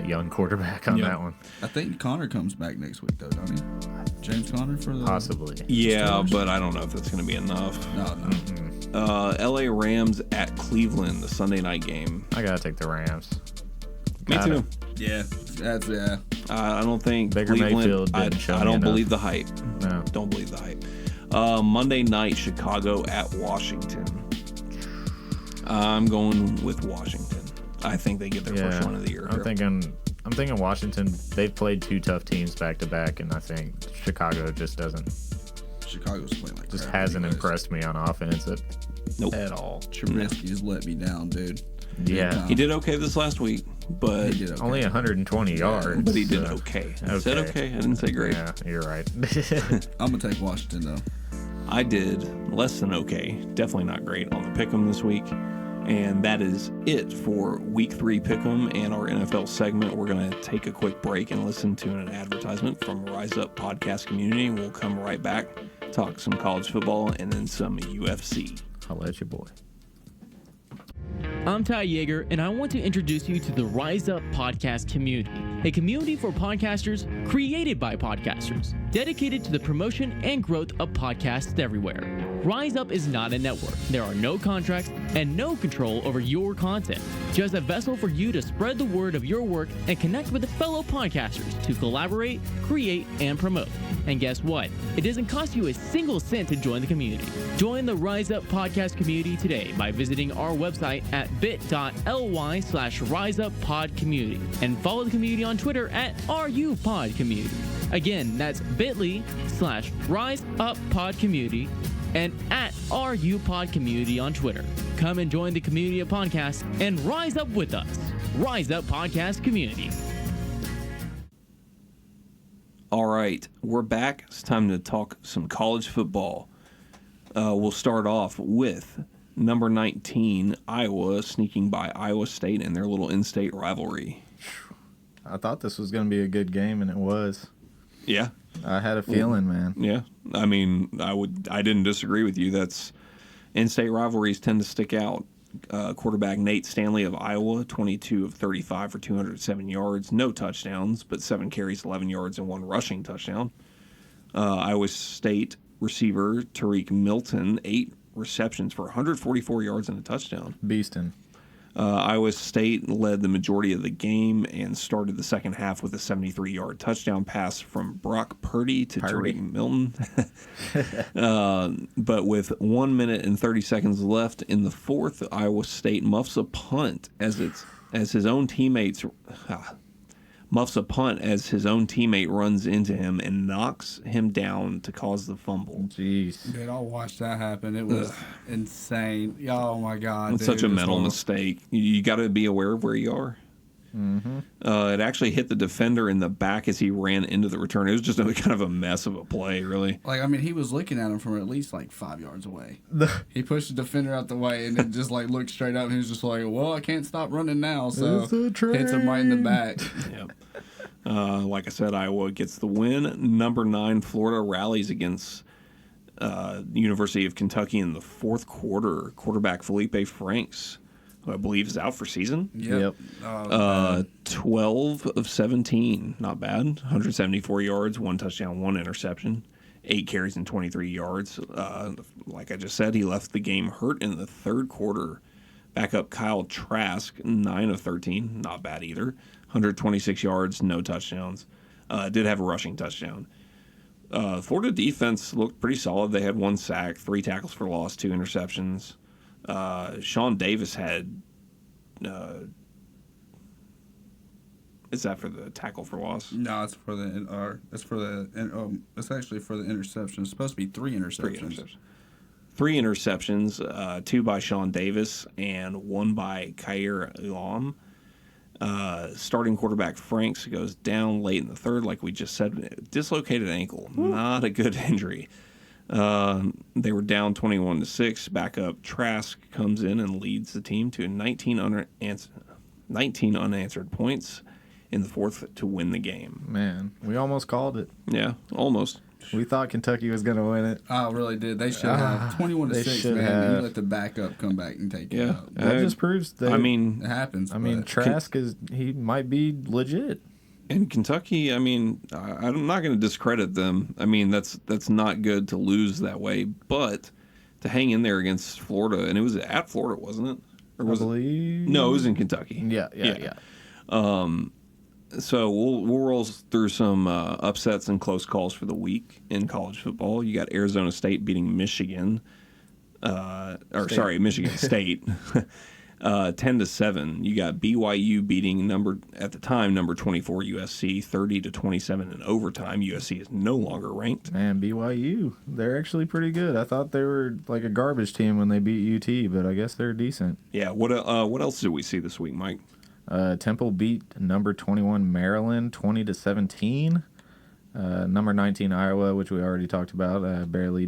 young quarterback on that one. I think Connor comes back next week, though, don't he? James Conner for the... Possibly. Yeah, Steelers? but I don't know if that's going to be enough. No. LA Rams at Cleveland, the Sunday night game. I gotta take the Rams. Me too. Yeah. Yeah. I don't think Baker Cleveland. Mayfield I didn't show me don't enough. believe the hype. No. Don't believe the hype. Monday night, Chicago at Washington. I'm going with Washington. I think they get their first one of the year. I'm thinking Washington. They've played two tough teams back to back, and I think Chicago just doesn't. Chicago's playing like Just crap hasn't anyways. impressed me on offense Nope. at all. Trubisky just let me down, dude. Yeah. He did okay this last week, but He did okay. Only 120 yards. but he did so- okay. I said okay. I didn't say great. Yeah, you're right. I'm going to take Washington, though. I did less than okay. Definitely not great on the Pick'em this week. And that is it for Week 3 Pick'em and our NFL segment. We're going to take a quick break and listen to an advertisement from Rise Up Podcast Community. We'll come right back, talk some college football, and then some UFC. I'll let you, boy. I'm Ty Yeager, and I want to introduce you to the Rise Up Podcast Community, a community for podcasters created by podcasters, dedicated to the promotion and growth of podcasts everywhere. Rise Up is not a network. There are no contracts and no control over your content. Just a vessel for you to spread the word of your work and connect with fellow podcasters to collaborate, create, and promote. And guess what? It doesn't cost you a single cent to join the community. Join the Rise Up Podcast community today by visiting our website at bit.ly/riseuppodcommunity and follow the community on Twitter at RUPodCommunity. Again, that's bit.ly/riseuppodcommunity and at RUPodCommunity on Twitter. Come and join the community of podcasts and rise up with us. Rise Up Podcast Community. All right, we're back. It's time to talk some college football. We'll start off with number 19, Iowa, sneaking by Iowa State in their little in-state rivalry. I thought this was going to be a good game, and it was. Yeah. I had a feeling, man. Yeah. I mean, I didn't disagree with you. That's in-state rivalries tend to stick out. Quarterback Nate Stanley of Iowa, 22 of 35 for 207 yards, no touchdowns, but 7 carries, 11 yards, and 1 rushing touchdown. Iowa State receiver Tariq Milton, 8 receptions for 144 yards and a touchdown. Beastin'. Iowa State led the majority of the game and started the second half with a 73-yard touchdown pass from Brock Purdy to Tariq Milton. But with 1 minute and 30 seconds left in the fourth, Iowa State muffs a punt as it's as his own teammates muffs a punt as his own teammate runs into him and knocks him down to cause the fumble. Jeez. Dude, I watched that happen. It was insane. Oh, my God. It's such a mental mistake. You got to be aware of where you are. Mm-hmm. It actually hit the defender in the back as he ran into the return. It was just kind of a mess of a play, really. Like, I mean, he was looking at him from at least, 5 yards away. He pushed the defender out the way and then just, looked straight up. And he was just like, well, I can't stop running now. So hits him right in the back. Yep. Like I said, Iowa gets the win. Number 9, Florida rallies against University of Kentucky in the fourth quarter. Quarterback Felipe Franks, who I believe is out for season. Yep. 12 of 17. Not bad. 174 yards, 1 touchdown, 1 interception, 8 carries and 23 yards. Like I just said, he left the game hurt in the third quarter. Backup Kyle Trask, 9 of 13. Not bad either. 126 yards, no touchdowns. Did have a rushing touchdown. Florida defense looked pretty solid. They had 1 sack, 3 tackles for loss, 2 interceptions. Sean Davis had. Is that for the tackle for loss? No, it's for the. It's actually for the interception. It's supposed to be 3 interceptions. 3 interceptions. 2 by Sean Davis and 1 by Khair Elam. Starting quarterback Franks goes down late in the third, like we just said. Dislocated ankle. Not a good injury. They were down 21-6. Backup Trask comes in and leads the team to 19 unanswered points in the fourth to win the game. Man, we almost called it. Yeah, almost. We thought Kentucky was going to win it. I really did. They should have. 21-6, man. You let the backup come back and take it out. That just proves that. It happens. Trask he might be legit. And Kentucky, I'm not going to discredit them. That's not good to lose that way, but to hang in there against Florida, and it was at Florida, wasn't it? Or was I believe. No, it was in Kentucky. Yeah. So we'll roll through some upsets and close calls for the week in college football. You got Arizona State beating Michigan. Michigan State. 10-7. You got BYU beating number 24 USC 30-27 in overtime. USC is no longer ranked. Man, BYU, they're actually pretty good. I thought they were like a garbage team when they beat UT, but I guess they're decent. Yeah. What else did we see this week, Mike? Temple beat number 21 Maryland 20-17. Number 19 Iowa, which we already talked about, barely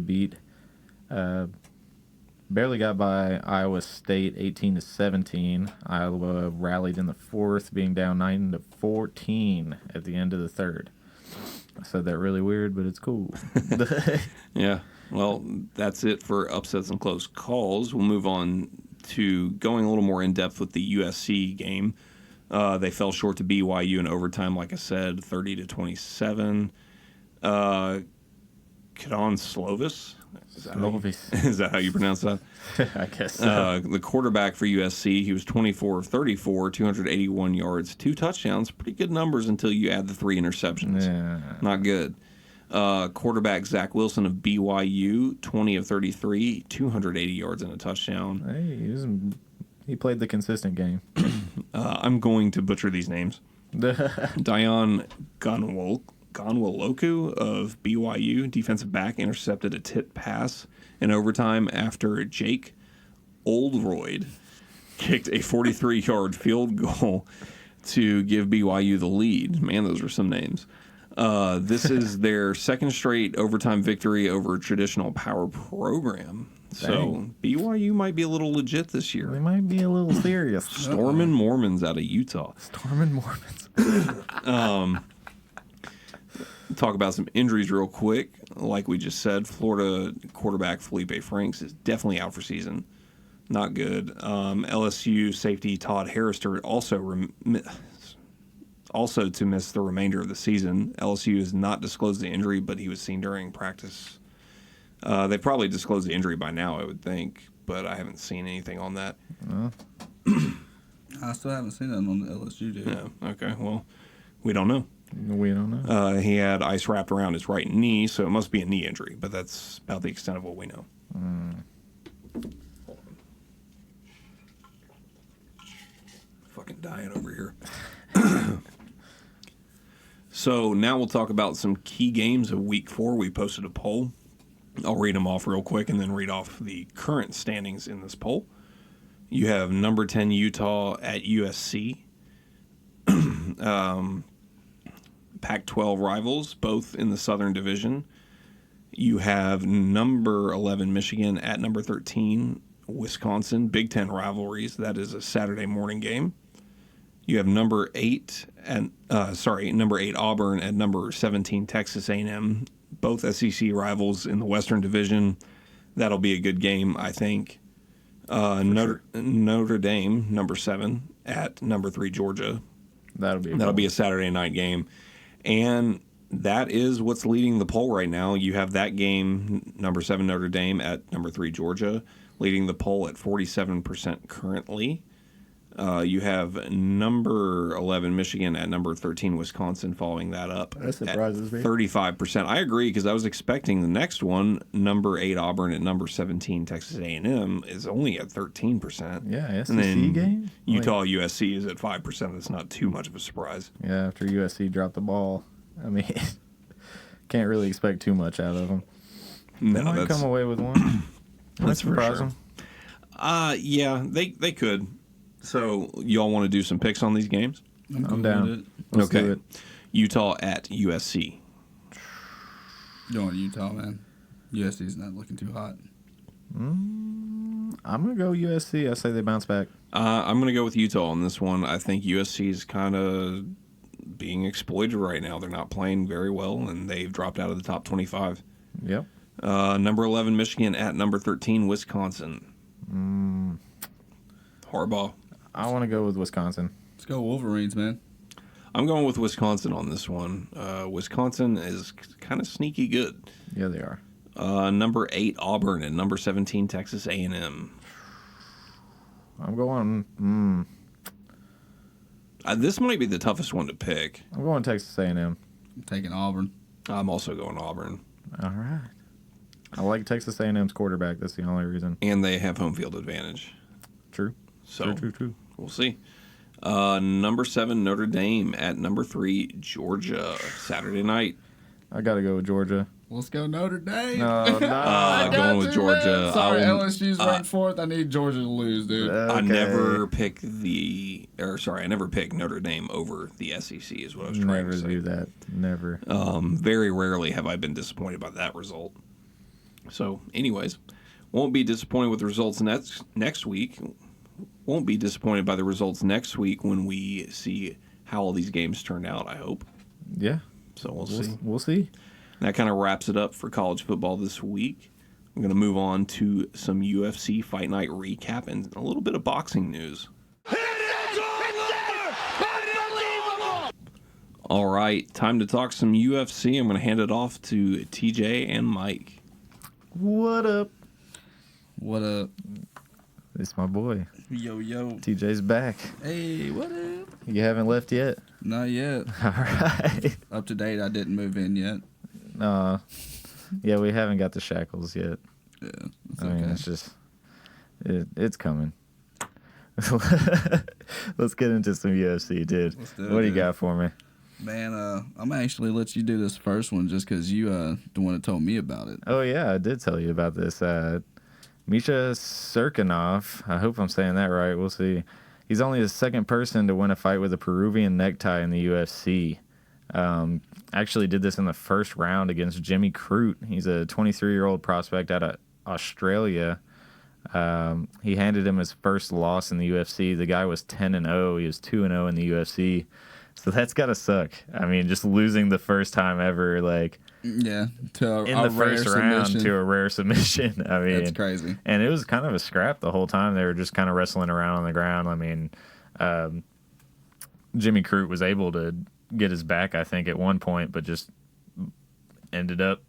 got by Iowa State 18-17. Iowa rallied in the fourth, being down 9-14 at the end of the third. I said that really weird, but it's cool. Yeah. Well, that's it for upsets and close calls. We'll move on to going a little more in depth with the USC game. They fell short to BYU in overtime, like I said, 30-27. Kadon Slovis. Is that how you pronounce that? I guess so. The quarterback for USC, he was 24 of 34, 281 yards, 2 touchdowns. Pretty good numbers until you add the 3 interceptions. Yeah. Not good. Quarterback Zach Wilson of BYU, 20 of 33, 280 yards and a touchdown. Hey, he played the consistent game. I'm going to butcher these names. Dion Gonwaloku of BYU, defensive back, intercepted a tip pass in overtime after Jake Oldroyd kicked a 43-yard field goal to give BYU the lead. Man, those are some names. This is their second straight overtime victory over a traditional power program. So BYU might be a little legit this year. They might be a little serious. Stormin' Mormons out of Utah. Stormin' Mormons. Talk about some injuries real quick. Like we just said, Florida quarterback Felipe Franks is definitely out for season. Not good. LSU safety Todd Harrister also to miss the remainder of the season. LSU has not disclosed the injury, but he was seen during practice. They probably disclosed the injury by now, I would think, but I haven't seen anything on that. I still haven't seen that on the LSU, dude. Yeah, okay, well, we don't know. We don't know. He had ice wrapped around his right knee, so it must be a knee injury, but that's about the extent of what we know. Fucking dying. So now we'll talk about some key games of Week 4. We posted a poll. I'll read them off real quick and then read off the current standings in this poll. You have number 10 Utah at USC. Pac-12 rivals, both in the Southern Division. You have number 11 Michigan at number 13 Wisconsin. Big Ten rivalries. That is a Saturday morning game. You have number 8 Auburn at number 17 Texas A&M. Both SEC rivals in the Western Division. That'll be a good game, I think. Notre Dame, number 7 at number 3 Georgia. That'll be a Saturday night game. And that is what's leading the poll right now. You have that game, number 7 Notre Dame at number 3 Georgia, leading the poll at 47% currently. You have number 11 Michigan at number 13 Wisconsin following that up. That surprises me. 35%. I agree, because I was expecting the next one, number 8 Auburn at number 17 Texas A&M, is only at 13%. Yeah, SEC and then game? Utah USC is at 5%. That's not too much of a surprise. Yeah, after USC dropped the ball. I mean, can't really expect too much out of them. They might come away with one. That's for surprise sure. them. Yeah, they could. So, y'all want to do some picks on these games? I'm down. Let's do it. Utah at USC. Going Utah, man. USC's not looking too hot. I'm going to go USC. I say they bounce back. I'm going to go with Utah on this one. I think USC is kind of being exploited right now. They're not playing very well, and they've dropped out of the top 25. Yep. Number 11, Michigan at number 13, Wisconsin. Harbaugh. I want to go with Wisconsin. Let's go Wolverines, man. I'm going with Wisconsin on this one. Wisconsin is kind of sneaky good. Yeah, they are. Number 8, Auburn, and number 17, Texas A&M. I'm going... This might be the toughest one to pick. I'm going Texas A&M. I'm taking Auburn. I'm also going Auburn. All right. I like Texas A&M's quarterback. That's the only reason. And they have home field advantage. True. So True. We'll see. Number 7, Notre Dame at number 3, Georgia. Saturday night. I got to go with Georgia. Let's go Notre Dame. No. Going with Georgia. Sorry, LSU's ranked 4th. I need Georgia to lose, dude. Okay. I never pick Notre Dame over the SEC is what I was trying to say. Never do that. Never. Very rarely have I been disappointed by that result. So, anyways, won't be disappointed with the results next week. Won't be disappointed by the results next week when we see how all these games turn out, I hope. Yeah. So we'll see. We'll see. That kind of wraps it up for college football this week. I'm going to move on to some UFC Fight Night recap and a little bit of boxing news. All right, time to talk some UFC. I'm going to hand it off to TJ and Mike. What up? What up? It's my boy. Yo. TJ's back. Hey, what up? You haven't left yet? Not yet. All right. Up to date, I didn't move in yet. Yeah, we haven't got the shackles yet. Yeah, it's I mean, okay. it's just... It's coming. Let's get into some UFC, dude. Let's do it, What do you dude. got for me? Man, I'm gonna actually let you do this first one just because you the one that told me about it. Oh, yeah, I did tell you about this. Misha Serkinov, I hope I'm saying that right. We'll see. He's only the second person to win a fight with a Peruvian necktie in the UFC. Actually did this in the first round against Jimmy Crute. He's a 23-year-old prospect out of Australia. He handed him his first loss in the UFC. The guy was 10-0. He was 2-0 in the UFC. So that's got to suck. I mean, just losing the first time ever, like... Yeah, to in the first round to a rare submission. I mean, that's crazy. And it was kind of a scrap the whole time. They were just kind of wrestling around on the ground. I mean, Jimmy Crute was able to get his back, I think, at one point, but just ended up.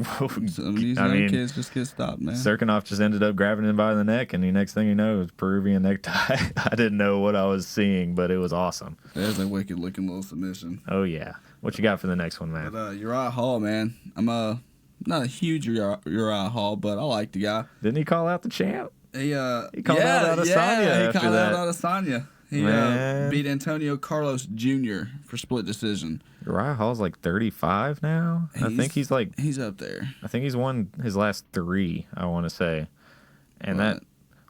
Some of these young kids just get stopped, man. Serkinov just ended up grabbing him by the neck, and the next thing you know, it was Peruvian necktie. I didn't know what I was seeing, but it was awesome. There's a wicked looking little submission. Oh yeah. What you got for the next one, man? But Uriah Hall, man. I'm not a huge Uriah Hall, but I like the guy. Didn't he call out the champ? He called out Adesanya He after called that. out Adesanya. He Man. beat Antonio Carlos Jr. for split decision. Uriah Hall's like 35 now. I think he's up there. I think he's won his last 3, I want to say. And What?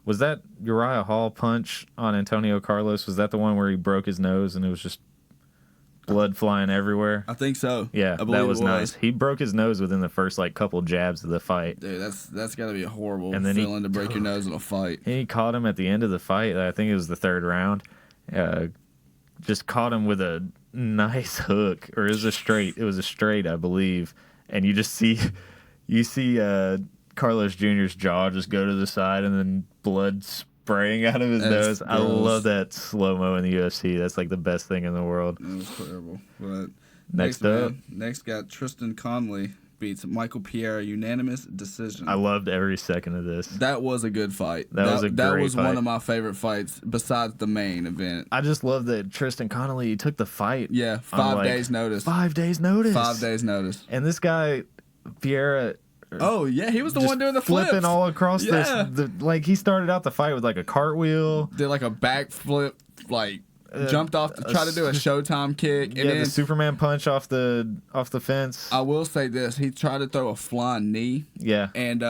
was that Uriah Hall punch on Antonio Carlos? Was that the one where he broke his nose and it was just blood flying everywhere? I think so. Yeah, I believe that was it nice. He broke his nose within the first like couple jabs of the fight. Dude, that's got to be a horrible And then feeling to break your nose in a fight. He caught him at the end of the fight. I think it was the 3rd round. Just caught him with a nice hook, or it was a straight, I believe. And you just see Carlos Jr.'s jaw just go to the side and then blood spraying out of his nose. I love that slow-mo in the UFC. That's like the best thing in the world. It was terrible. But Next up. Next got Tristan Connolly beats Michael Pierre unanimous decision. I loved every second of this. That was a good fight. That was one of my favorite fights besides the main event. I just love that Tristan Connolly took the fight. Yeah, 5 days notice. 5 days notice. 5 days notice. And this guy, Vieira. Oh yeah, he was the one doing the flips. Flipping all across Yeah. like he started out the fight with like a cartwheel. Did like a backflip, like jumped off to try to do a Showtime kick. Yeah, And then the Superman punch off the fence. I will say this: he tried to throw a flying knee. Yeah. And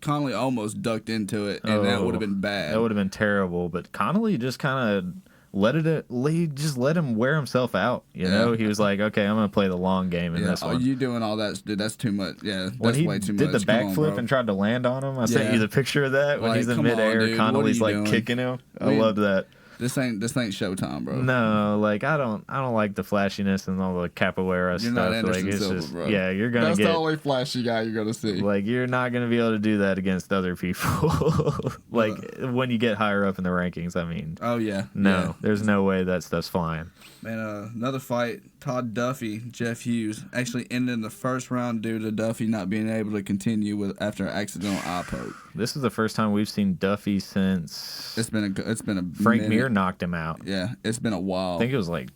Connolly almost ducked into it, and that would have been bad. That would have been terrible. But Connolly just kind of let him wear himself out. You know, he was like, okay, I'm gonna play the long game in this one. You doing all that, dude? That's too much. Yeah, When that's he way too did much. the Come on, backflip bro. and tried to land on him, I sent you the picture of that when Like, he's in come on, midair. dude, what are Connolly's you like doing? kicking him. I loved that. This ain't Showtime, bro. No, like I don't like the flashiness and all the capoeira You're stuff. not Like Anderson it's Silva, just bro. yeah, you're gonna That's get the only flashy guy you're gonna see. like you're not gonna be able to do that against other people. Like when you get higher up in the rankings, I mean. Oh yeah. No, Yeah. there's no way that stuff's flying. Man, another fight. Todd Duffy, Jeff Hughes actually ended in the first round due to Duffy not being able to continue after an accidental eye poke. This is the first time we've seen Duffy since It's been a Frank minute. Mir knocked him out. Yeah, it's been a while. I think it was like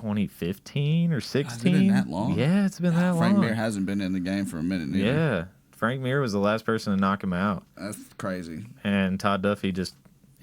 2015 or 16. Has it been that long? Yeah, it's been that long. Frank Mir hasn't been in the game for a minute neither. Yeah, Frank Mir was the last person to knock him out, That's crazy. and Todd Duffy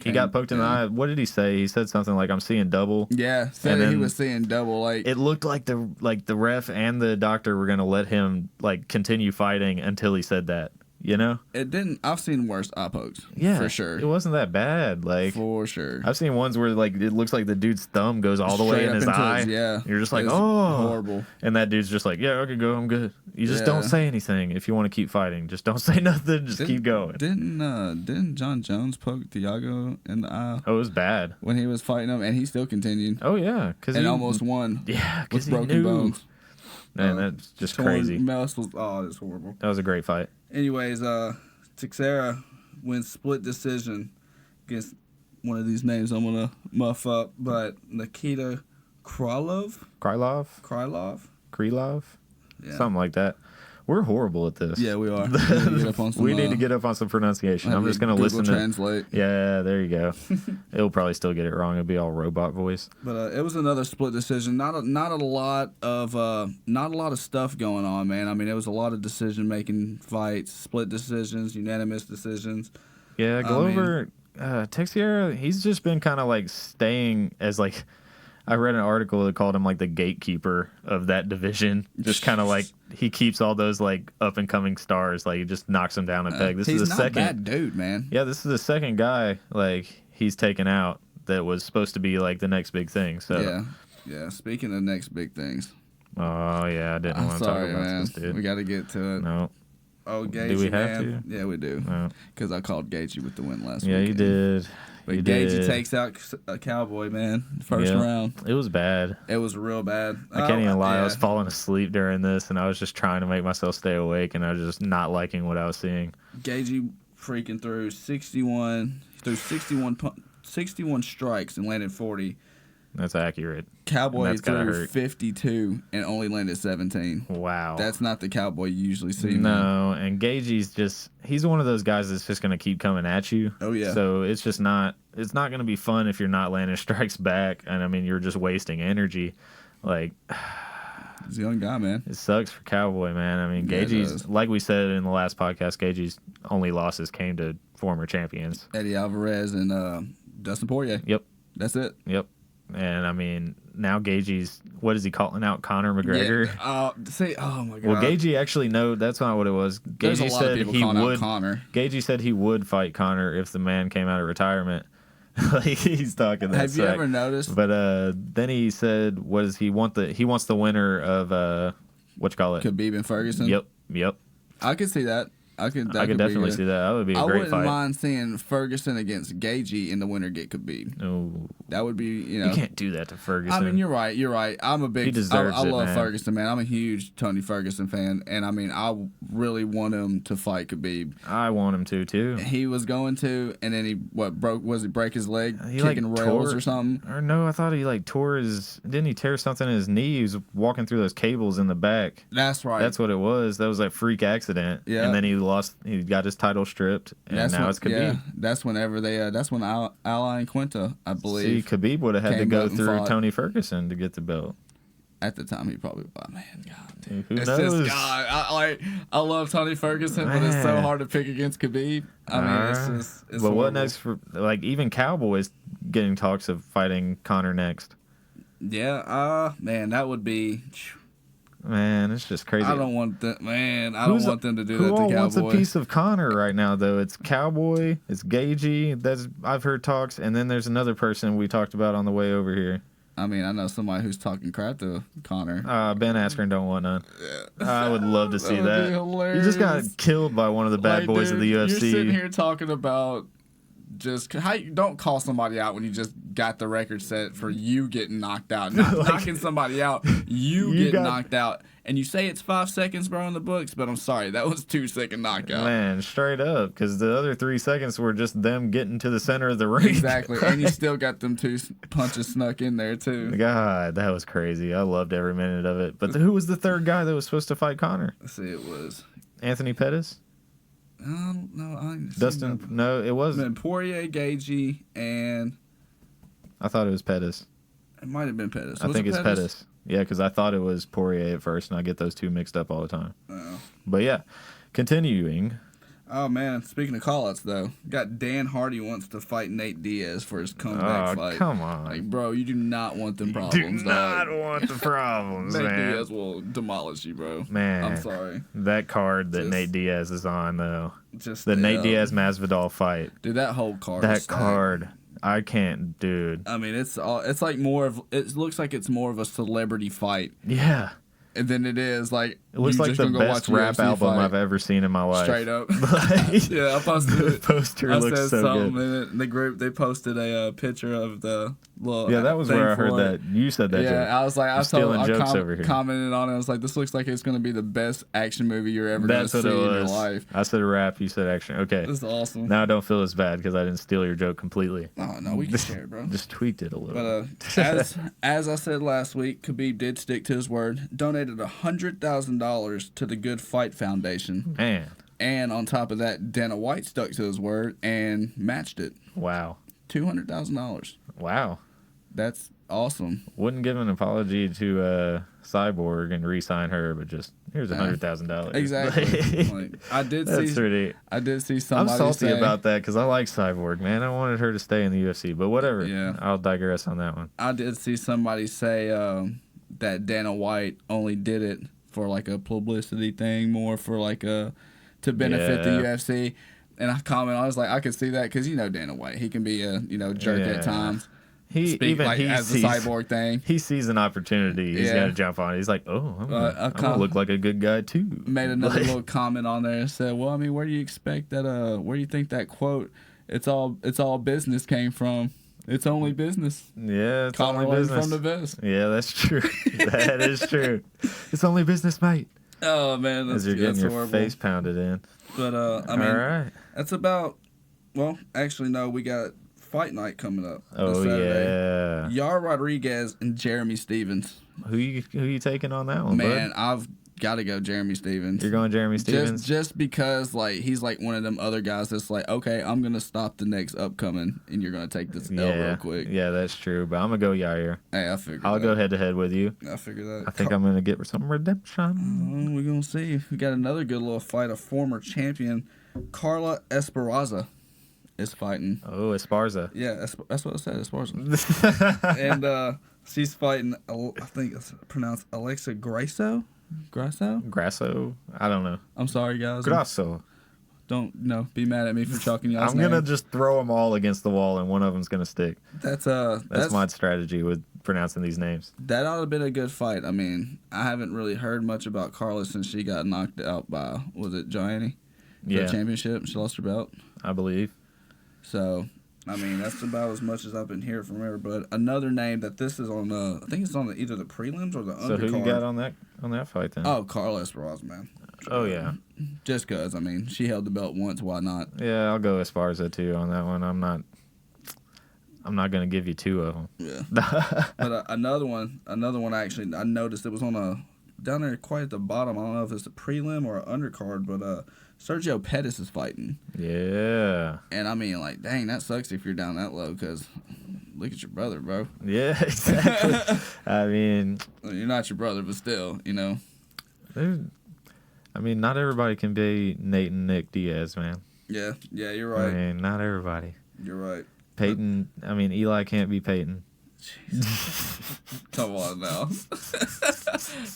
he got poked in the eye. What did he say? He said something like, "I'm seeing double." Yeah, said And he then was seeing double. Like It looked like the ref and the doctor were gonna let him like continue fighting until he said that. You know? it didn't. I've seen worse eye pokes. Yeah, for sure. It wasn't that bad. Like For sure. I've seen ones where like it looks like the dude's thumb goes all the way Straight in up his into eye. yeah, You're just like, It's oh, horrible. And that dude's just like, yeah, okay, go, I'm good. You just don't Yeah. say anything if you want to keep fighting. Just don't say nothing. Just keep going. Didn't John Jones poke Thiago in the eye Oh, it was bad. when he was fighting him, and he still continued Oh yeah, because and almost won. yeah, because with he broken knew. bones. Man, that's just Torn crazy. muscles. Oh, it's horrible. That was a great fight. Anyways, Teixeira wins split decision against one of these names I'm gonna muff up, but Nikita Krylov. Krylov, Yeah. something like that. We're horrible at this. Yeah, we are. We need to get up on some, We need to get up on some pronunciation. have I'm just gonna Google listen Translate. Yeah, there you go. It'll probably still get it wrong. It'll be all robot voice. But it was another split decision. Not a lot of stuff going on, man. I mean, it was a lot of decision making fights, split decisions, unanimous decisions. Yeah, Glover, Teixeira, he's just been kind of like staying as like. I read an article that called him like the gatekeeper of that division. Just kind of like he keeps all those like up and coming stars. Like he just knocks them down a peg. This He's is the not second. a bad dude, man. Yeah, this is the second guy like he's taken out that was supposed to be like the next big thing. So Yeah. Speaking of next big things, oh yeah, I didn't want to talk sorry, about man. this, dude. We got to get to it. No. Oh, Gaethje, Do we have man. Yeah, we do. No. Because I called Gaethje with the win last Yeah, week. you did. But You Gaethje did. takes out a Cowboy, man. First Yeah. round. It was bad. It was real bad. I can't even lie. I was Yeah. falling asleep during this, and I was just trying to make myself stay awake, and I was just not liking what I was seeing. Gaethje freaking threw 61 strikes and landed 40. That's accurate. Cowboy That's gotta threw hurt. 52 and only landed 17. Wow. That's not the Cowboy you usually see, man. No, and Gaethje's he's one of those guys that's just going to keep coming at you. Oh, yeah. So it's not going to be fun if you're not landing strikes back, and I mean, you're just wasting energy. Like, He's a young guy, man. it sucks for Cowboy, man. I mean, Yeah, it Gaethje's, does. like we said in the last podcast, Gaethje's only losses came to former champions. Eddie Alvarez and Dustin Poirier. Yep. That's it. Yep. And I mean, now Gaethje's, what is he calling out? Conor McGregor? Yeah. Oh my god. Well, Gaethje actually that's not what it was. There's a Gaethje lot of said people he calling out would. Conor. Gaethje said he would fight Conor if the man came out of retirement. Like he's talking that. Have you ever noticed? But then he said, "What does he want? He wants the winner of what you call it? Khabib and Ferguson. Yep. I could see that. I could definitely see that. That would be a great fight. I wouldn't mind seeing Ferguson against Gaethje and the winner get Khabib. No, that would be, you can't do that to Ferguson. I mean, you're right. I'm a big. He deserves I love man. Ferguson, man. I'm a huge Tony Ferguson fan, and I mean, I really want him to fight Khabib. I want him to too. He was going to, and then he break his leg He kicking rails or something? Or no, I thought he tore his. Didn't he tear something in his knee? He was walking through those cables in the back. That's right. That's what it was. That was a freak accident. Yeah. And then he got his title stripped, and now it's Khabib. Yeah, that's whenever that's when Ally and Quinta, I believe. See, Khabib would have had to go through fought. Tony Ferguson to get the belt. At the time, he probably. Oh, man, God, dude. Who It's knows? just God. I love Tony Ferguson, but it's so hard to pick against Khabib. I mean, it's just. It's but what horrible. next for even Cowboys getting talks of fighting Conor next? Yeah, man, that would be. Man, it's just crazy. I don't want that, man. I don't want them to do that Who to all Cowboy. wants a piece of Conor right now, though? It's Cowboy, it's Gaethje. I've heard talks, and then there's another person we talked about on the way over here. I mean, I know somebody who's talking crap to Conor. Ben Askren don't want none. I would love to see That would that. be hilarious. He just got killed by one of the bad boys of the UFC. You're sitting here talking about just how you don't call somebody out when you just got the record set for you getting knocked out, not knocking somebody out. You get knocked out, and you say it's 5 seconds, bro, in the books. But I'm sorry, that was 2-second knockout. Man, straight up, because the other 3 seconds were just them getting to the center of the ring. Exactly, and you still got them 2 punches snuck in there too. God, that was crazy. I loved every minute of it. But who was the third guy that was supposed to fight Conor? Let's see, it was Anthony Pettis. No, I didn't see Dustin. that. No, it wasn't. Poirier, Gaethje, and I thought it was Pettis. it might have been Pettis. I think it's Pettis. Yeah, because I thought it was Poirier at first, and I get those two mixed up all the time. Oh. But yeah, continuing. Oh, man. Speaking of call-outs, though, got Dan Hardy wants to fight Nate Diaz for his comeback fight. Come on. Like, bro, you do not want them problems, Do not want the problems, Nate man. Diaz will demolish you, bro. Man. I'm sorry. That card that Nate Diaz is on, though. Just The Nate Diaz-Masvidal fight. Dude, that whole card. That is stacked. card. I can't, dude. I mean, it's like more of. It looks like it's more of a celebrity fight. Yeah. And then it is like It looks you like just the gonna go best watch a rap UFC album fight. I've ever seen in my life. Straight up. Like, Yeah, I posted the it. poster I looks said so something good. in it. In the group, they posted a picture of the little. Yeah, that was thing where I heard for it. that. You said that. Yeah, joke. I was like, I'm stealing jokes over here. commented on it. I was like, this looks like it's going to be the best action movie you're ever going to That's see what it in your was. life. I said rap. You said action. Okay. This is awesome. Now I don't feel as bad because I didn't steal your joke completely. Oh, no, we can share it, bro. Just tweaked it a little. But as I said last week, Khabib did stick to his word, donated $100,000 to the Good Fight Foundation. Man. And on top of that, Dana White stuck to his word and matched it. Wow. $200,000. Wow. That's awesome. Wouldn't give an apology to Cyborg and re-sign her, but just here's $100,000. Exactly. Like, I did see somebody I'm salty say, about that because I like Cyborg, man. I wanted her to stay in the UFC, but whatever. Yeah. I'll digress on that one. I did see somebody say that Dana White only did it for like a publicity thing, more for like to benefit the UFC. And I commented, I was like, I could see that because Dana White, he can be a jerk at times. He Speak even like he as sees, the Cyborg thing. He sees an opportunity. He's got to jump on it. He's like, oh, I'm gonna look like a good guy too. Made another little comment on there and said, well, I mean, where do you expect that? Where do you think that quote? It's all business came from. It's only business. Yeah, it's Conor only business. from the best. Yeah, that's true. That is true. It's only business, mate. Oh man, as you're getting your horrible. face pounded in. But I mean, all right. That's about. Well, actually, no. We got Fight Night coming up. Oh yeah. Yar Rodriguez and Jeremy Stevens. Who you taking on that one, man? bud? I've got to go Jeremy Stevens. You're going Jeremy Stevens? Just because he's like one of them other guys that's like, okay, I'm gonna stop the next upcoming, and you're gonna take this L real quick. Yeah, that's true. But I'm gonna go Yair. Hey, I figured. I'll go head to head with you. I figured that. I think I'm gonna get some redemption. We're gonna see. We got another good little fight. A former champion, Carla Esparza, is fighting. Oh, Esparza. Yeah, that's what I said. Esparza. And she's fighting. I think it's pronounced Alexa Grasso. Grasso. I don't know. I'm sorry, guys. Grasso. Don't be mad at me for chalking y'all's I'm gonna just throw them all against the wall, and one of them's gonna stick. That's my strategy with pronouncing these names. That ought to have been a good fight. I mean, I haven't really heard much about Carla since she got knocked out by, was it Joanne? Yeah. The championship. She lost her belt, I believe. So, I mean, that's about as much as I've been hearing from her. But another name that this is on, I think it's on either the prelims or the undercard. So who you got on that fight then? Oh, Carla Esparza, man. Oh yeah. Just because, I mean, she held the belt once. Why not? Yeah, I'll go Esparza too on that one. I'm not gonna give you two of them. Yeah. But another one. Actually, I noticed it was on down there quite at the bottom. I don't know if it's a prelim or an undercard, but Sergio Pettis is fighting. Yeah. And I mean, like, dang, that sucks if you're down that low, because look at your brother, bro. Yeah, exactly. I mean, you're not your brother, but still, you know. I mean, not everybody can be Nate and Nick Diaz, man. Yeah, you're right. I mean, not everybody. You're right. Peyton, I mean, Eli can't be Peyton. Come on now.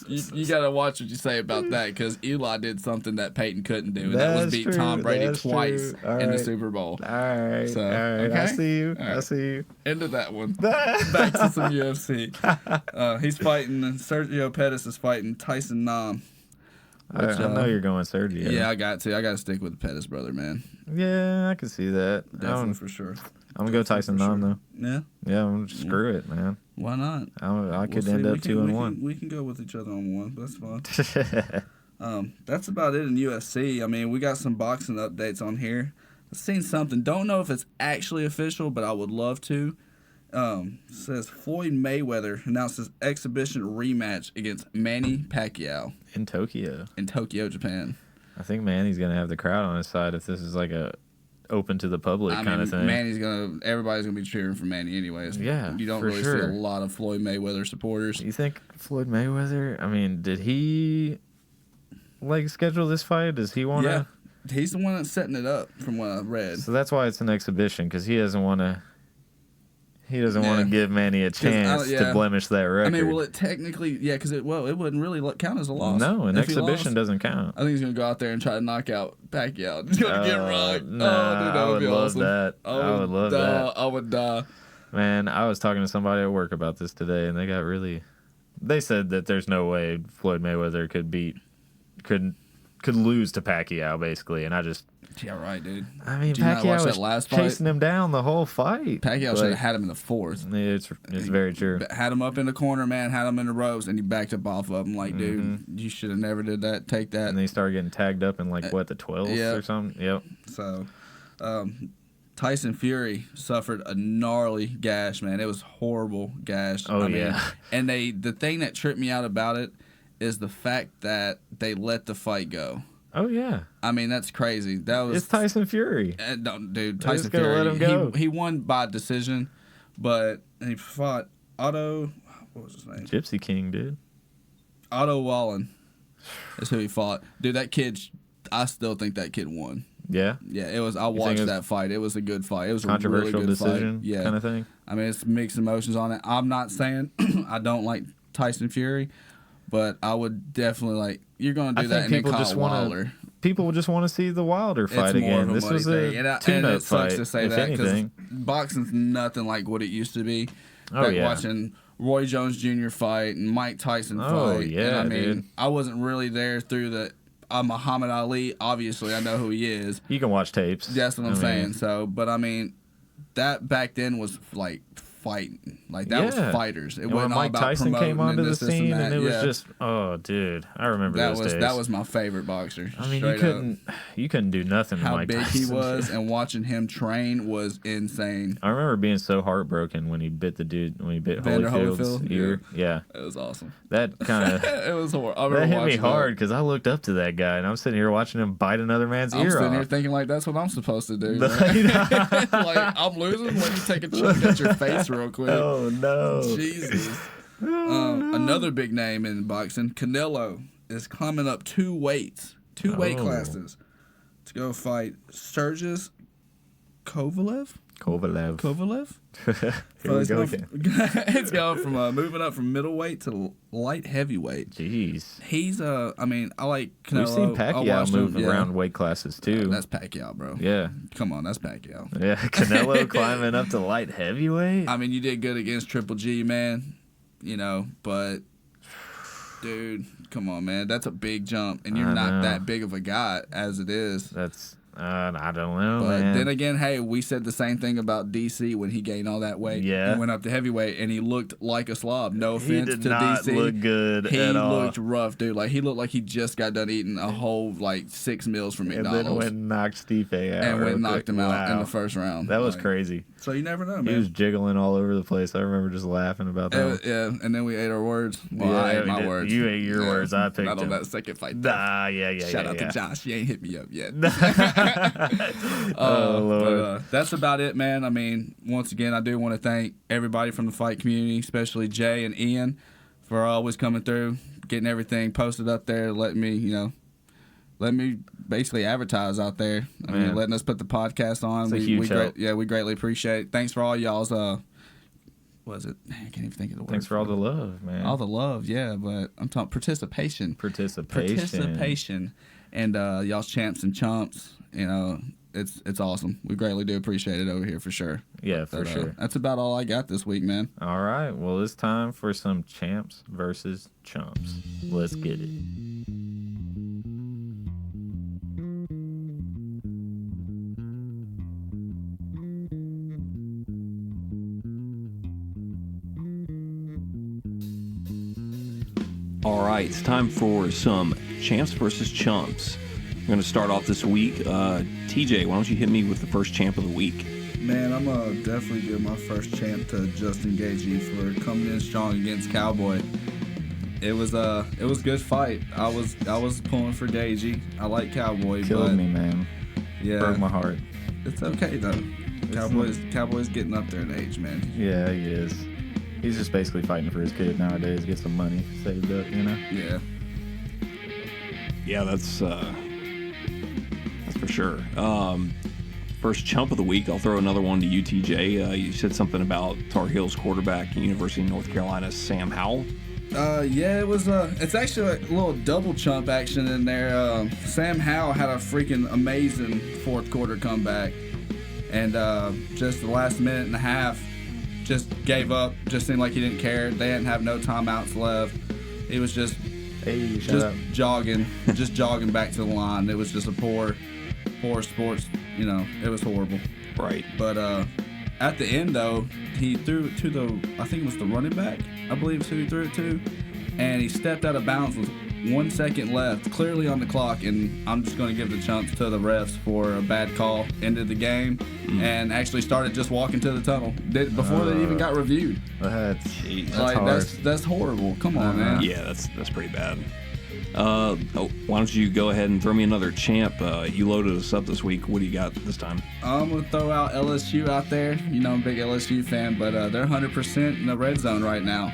you got to watch what you say about that, because Eli did something that Peyton couldn't do, and that was beat Tom Brady twice in the Super Bowl. All right. So, all right. okay? I see you. Right. I see you. Into that one. Back to some UFC. He's fighting, Sergio Pettis is fighting Tyson Nam. Which, I know you're going Sergio. Yeah, I got to stick with the Pettis brother, man. Yeah, I can see that. Definitely for sure. I'm gonna go Tyson Nam though. Yeah. Yeah, screw it, man. Why not? I could end up 2-1. We can go with each other on one. That's fine. That's about it in UFC. I mean, we got some boxing updates on here. I've seen something. Don't know if it's actually official, but I would love to. Says Floyd Mayweather announces exhibition rematch against Manny Pacquiao in Tokyo, Japan. I think Manny's gonna have the crowd on his side if this is like a open to the public kind of thing. Everybody's gonna be cheering for Manny anyways. Yeah, you don't really see a lot of Floyd Mayweather supporters. You think Floyd Mayweather? I mean, did he schedule this fight? Does he want to? Yeah, he's the one that's setting it up, from what I read. So that's why it's an exhibition, because he doesn't want to. He doesn't want to give Manny a chance to blemish that record. I mean, well, it technically, because it wouldn't really count as a loss. No, an exhibition doesn't count. I think he's going to go out there and try to knock out Pacquiao. He's going to get rocked. No, I would love that. I would love that. I would die. Man, I was talking to somebody at work about this today, and they said that there's no way Floyd Mayweather could lose to Pacquiao, basically, and I just... Yeah, right, dude. I mean, Pacquiao was chasing him down the whole fight. Pacquiao should have had him in the fourth. It's very true. Had him up in the corner, man. Had him in the ropes, and he backed up off of him. Like, dude, you should have never did that. Take that. And then he started getting tagged up in the 12th or something. Yep. So, Tyson Fury suffered a gnarly gash, man. It was horrible gash. Oh, yeah. And the thing that tripped me out about it is the fact that they let the fight go. Oh, yeah. I mean, that's crazy. It's Tyson Fury. Dude, Tyson Fury. Let him go. He won by decision, but he fought Otto. What was his name? Gypsy King, dude. Otto Wallen. That's who he fought. Dude, that kid, I still think that kid won. Yeah? Yeah, it was. I watched that fight. It was a good fight. It was a controversial really good decision fight. Yeah. kind of thing. I mean, it's mixed emotions on it. I'm not saying I don't like Tyson Fury, but I would definitely you're going to do that and then call Wilder. People just want to see the Wilder fight again. This was a tune-up fight, to say if that, anything. Boxing's nothing like what it used to be. Yeah. Watching Roy Jones Jr. fight and Mike Tyson fight. Oh, yeah, and dude. I wasn't really there through the Muhammad Ali. Obviously, I know who he is. You can watch tapes. That's what I'm saying. So, but I mean, that back then was fighting. That was fighters. It wasn't all Mike about Tyson came onto the scene, and it was just, dude, I remember those days. That was my favorite boxer. I mean, you couldn't do nothing to Mike Tyson. How big he was, and watching him train was insane. I remember being so heartbroken when he bit Holyfield's ear. Yeah. It was awesome. That kind of... It was horrible. That hit me hard, because I looked up to that guy, and I'm sitting here watching him bite another man's ear off. I'm sitting here thinking, that's what I'm supposed to do. I'm losing when you take a chunk at your face real quick. Oh, no. Jesus. Another big name in boxing, Canelo, is climbing up two weight classes to go fight Sergis Kovalev. Here we go again. It's going from moving up from middleweight to light heavyweight. Jeez. He's I like Canelo. We've seen Pacquiao move around weight classes too. That's Pacquiao, bro. Yeah. Come on, that's Pacquiao. Yeah, Canelo climbing up to light heavyweight. I mean, you did good against Triple G, man. You know, but dude, come on, man. That's a big jump, and you're not that big of a guy as it is. That's I don't know, but man. then again, hey, we said the same thing about DC when he gained all that weight. Yeah. And went up to heavyweight, and he looked like a slob. No offense he did to not DC. Look good at all. He looked rough, dude. Like, he looked like he just got done eating a whole, 6 meals from McDonald's. And then went and knocked Stipe out. And went and knocked him out Wow. in the first round. That was crazy. So you never know, man. He was jiggling all over the place. I remember just laughing about that. Yeah, and then we ate our words. Well, Yeah, I ate we my did. words. You ate your words. I picked Not on him. that second fight. Yeah. Shout out to Josh. He ain't hit me up yet. Oh, Lord. But, that's about it, man. I mean, once again, I do want to thank everybody from the fight community, especially Jay and Ian, for always coming through, getting everything posted up there, letting me basically advertise out there. I mean, letting us put the podcast on. It's a huge help. We greatly appreciate it. Thanks for all y'all's was it? Man, I can't even think of the word. Thanks for all the love, man. All the love, yeah, but I'm talking participation. And y'all's champs and chumps, you know, it's awesome. We greatly do appreciate it over here for sure. Yeah, for sure. That's about all I got this week, man. All right. Well, it's time for some champs versus chumps. Let's get it. All right, it's time for some champs versus chumps. We're going to start off this week. TJ, why don't you hit me with the first champ of the week? Man, I'm going to definitely give my first champ to Justin Gaethje for coming in strong against Cowboy. It was a good fight. I was pulling for Gaethje. I like Cowboy. Killed me, man. Yeah. Broke my heart. It's okay, though. Cowboy's getting up there in age, man. Yeah, he is. He's just basically fighting for his kid nowadays, get some money saved up, you know? Yeah. Yeah, that's for sure. First chump of the week, I'll throw another one to you, TJ. You said something about Tar Heels quarterback, University of North Carolina, Sam Howell. Yeah, it was. It's actually a little double chump action in there. Sam Howell had a freaking amazing fourth quarter comeback, and just the last minute and a half, just gave up. Just seemed like he didn't care. They didn't have no timeouts left. He was just jogging back to the line. It was just a poor sports. You know, it was horrible. Right. But at the end, though, he threw it to I think it was the running back, I believe is who he threw it to, and he stepped out of bounds with 1 second left, clearly on the clock, and I'm just going to give the chumps to the refs for a bad call. Ended the game, and actually started just walking to the tunnel before they even got reviewed. That's horrible. Come on, man. Yeah, that's pretty bad. Why don't you go ahead and throw me another champ? You loaded us up this week. What do you got this time? I'm going to throw out LSU out there. You know, I'm a big LSU fan, but they're 100% in the red zone right now.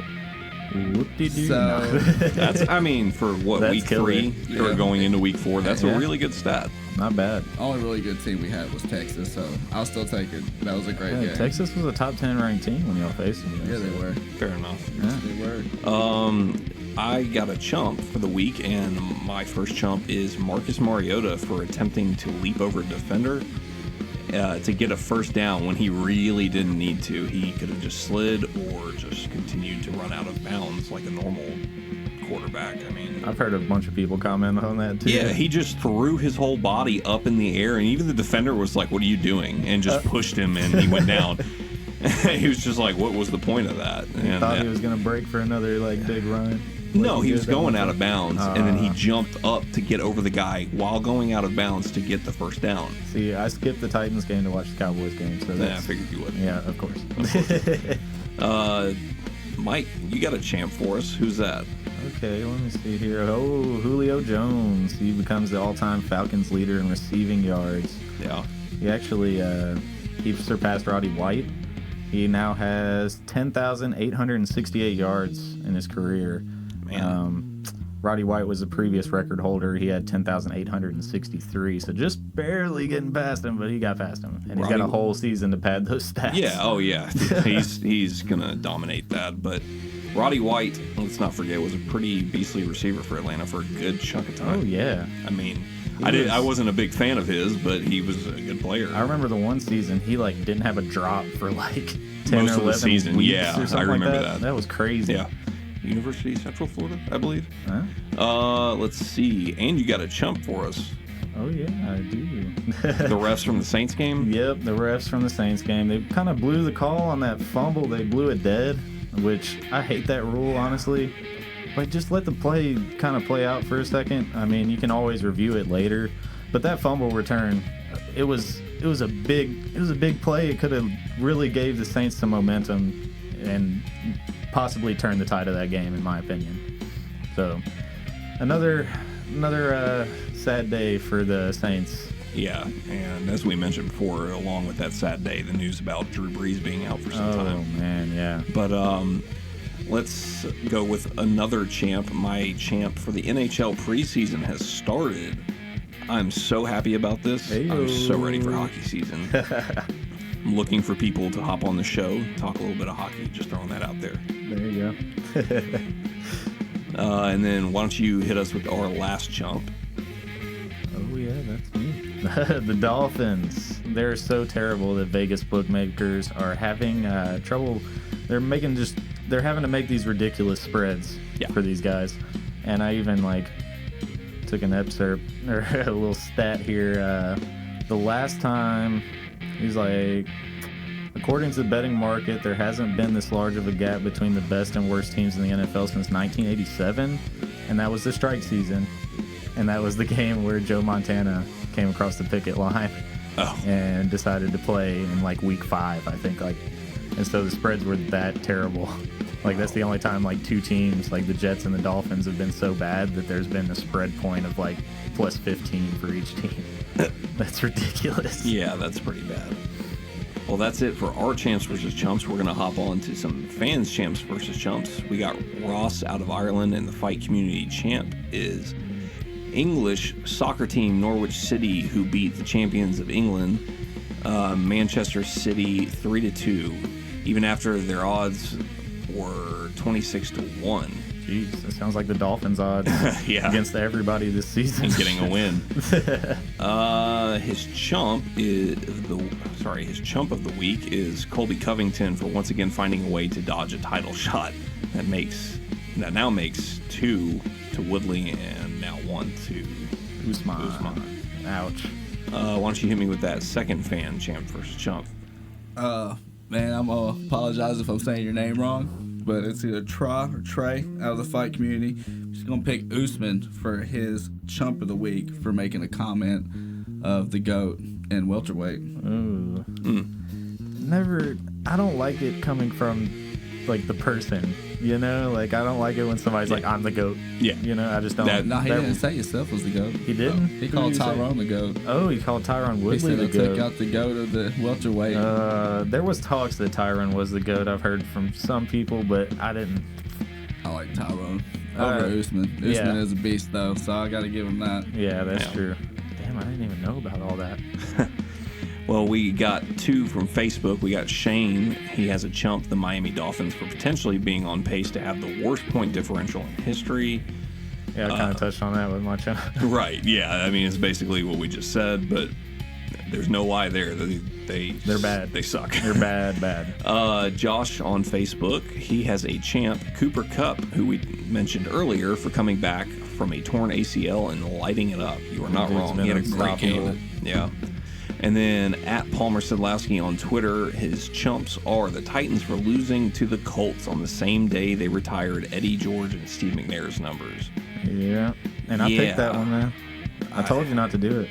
Whoop-de-doo. So that's, I mean, for what, That's week 3 or going into week 4, that's a really good stat. Not bad. The only really good team we had was Texas, so I'll still take it. That was a great game. Texas was a top 10 ranked team when y'all faced them. Yeah, they were. Fair enough. Yeah. They were. I got a chump for the week, and my first chump is Marcus Mariota for attempting to leap over a defender to get a first down when he really didn't need to. He could have just slid or just continued to run out of bounds like a normal quarterback. I mean, I've heard a bunch of people comment on that too. Yeah, he just threw his whole body up in the air, and even the defender was like, "What are you doing?" and just pushed him, and he went down. He was just like, "What was the point of that?" And thought he was gonna break for another big run. No, he was going out of bounds, and then he jumped up to get over the guy while going out of bounds to get the first down. See, I skipped the Titans game to watch the Cowboys game, so I figured you would. Yeah, of course. Mike, you got a champ for us. Who's that? Okay, let me see here. Oh, Julio Jones. He becomes the all-time Falcons leader in receiving yards. Yeah. He actually he surpassed Roddy White. He now has 10,868 yards in his career. Man. Roddy White was the previous record holder. He had 10,863, so just barely getting past him, but he got past him. And he's got a whole season to pad those stats. Yeah, oh yeah. he's going to dominate that. But Roddy White, let's not forget, was a pretty beastly receiver for Atlanta for a good chunk of time. Oh, yeah. I mean, I wasn't a big fan of his, but he was a good player. I remember the one season he didn't have a drop for 10 Most or 11 of the season. weeks Yeah, or something I remember like that. That was crazy. Yeah. University of Central Florida, I believe. Huh? Let's see. And you got a chump for us. Oh, yeah, I do. The refs from the Saints game? Yep, the refs from the Saints game. They kind of blew the call on that fumble. They blew it dead, which I hate that rule, honestly. But just let the play kind of play out for a second. I mean, you can always review it later. But that fumble return, it was a big play. It could have really gave the Saints some momentum and possibly turned the tide of that game, in my opinion. So another sad day for the Saints. Yeah, and as we mentioned before, along with that sad day, the news about Drew Brees being out for some time. Oh man, yeah. But let's go with another champ. My champ for the NHL preseason has started. I'm so happy about this. Hey-o. I'm so ready for hockey season. I'm looking for people to hop on the show, talk a little bit of hockey, just throwing that out there. There you go. And then why don't you hit us with our last chump? Oh yeah, that's me. The Dolphins. They're so terrible that Vegas bookmakers are having trouble. They're having to make these ridiculous spreads for these guys. And I even took an excerpt or a little stat here. The last time he's according to the betting market, there hasn't been this large of a gap between the best and worst teams in the NFL since 1987, and that was the strike season, and that was the game where Joe Montana came across the picket line and decided to play in week 5, I think. And so the spreads were that terrible. That's the only time two teams the Jets and the Dolphins have been so bad that there's been a spread point of plus 15 for each team. That's ridiculous. Yeah, that's pretty bad. Well, that's it for our champs versus chumps. We're going to hop on to some fans champs versus chumps. We got Ross out of Ireland, and the fight community champ is English soccer team Norwich City, who beat the champions of England, Manchester City 3-2, even after their odds were 26-1. Jeez, that sounds like the Dolphins' odds against everybody this season. And getting a win. His chump of the week is Colby Covington for once again finding a way to dodge a title shot. That now makes 2 to Woodley and now 1 to Usman. Ouch. Why don't you hit me with that second fan champ versus chump? Man, I'm gonna apologize if I'm saying your name wrong, but it's either Tra or Trey out of the fight community. I'm just gonna pick Usman for his chump of the week for making a comment of the GOAT in welterweight. Ooh. I don't like it coming from the person, I don't like it when somebody's I'm the GOAT. Yeah. I just don't. No, he didn't say himself was the GOAT. He didn't? He called Tyrone the GOAT. Oh, he called Tyron Woodley he said the GOAT. Took out the GOAT of the welterweight. There was talks that Tyron was the GOAT. I've heard from some people, but I didn't. I like Tyrone over Usman. Usman is a beast, though, so I got to give him that. Yeah, that's true. Damn, I didn't even know about all that. Well, we got 2 from Facebook. We got Shane. He has a chump, the Miami Dolphins, for potentially being on pace to have the worst point differential in history. Yeah, I kind of touched on that with my chump. Right, yeah. I mean, it's basically what we just said, but there's no lie there. They're bad. They suck. They're bad. Josh on Facebook, he has a champ, Cooper Kupp, who we mentioned earlier, for coming back from a torn ACL and lighting it up. You are not wrong. He had a great game. Yeah. And then at Palmer Sedlowski on Twitter, his chumps are the Titans for losing to the Colts on the same day they retired Eddie George and Steve McNair's numbers. Yeah. And I picked that one, man. I told you not to do it.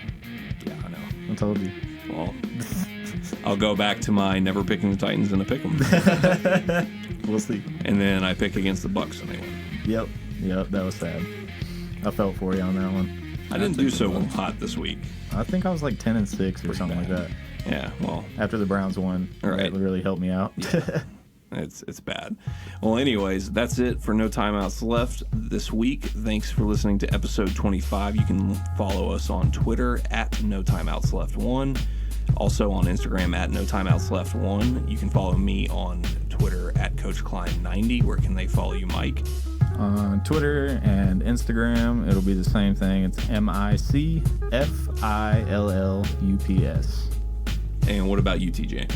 Yeah, I know. I told you. Well, I'll go back to my never picking the Titans and a pick 'em. We'll see. And then I pick against the Bucks and they win. Yep, that was sad. I felt for you on that one. I didn't do so hot this week. I think I was 10-6 or something like that. Yeah, well. After the Browns won, all right. That really helped me out. Yeah. It's bad. Well, anyways, that's it for No Timeouts Left this week. Thanks for listening to episode 25. You can follow us on Twitter at No Timeouts Left 1. Also on Instagram at No Timeouts Left 1. You can follow me on Twitter at Coach Klein 90. Where can they follow you, Mike? On Twitter and Instagram, it'll be the same thing. It's MICFILLUPS. And what about you, TJ?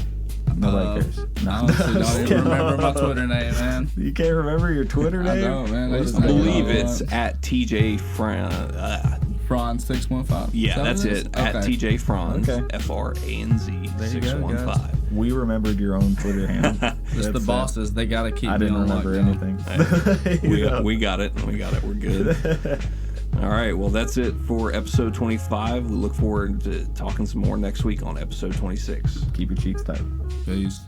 Nobody cares. No. I honestly don't even remember my Twitter name, man. You can't remember your Twitter name? I don't, man. I believe it's at TJ Franz 615. Yeah, that's it. At TJ Franz, Okay. FRANZ There you go, 615. guys. We remembered your own Twitter handle. It's the bosses. They got to keep I me didn't on remember lockdown. anything. We got it. We're good. All right. Well, that's it for episode 25. We look forward to talking some more next week on episode 26. Keep your cheeks tight. Peace.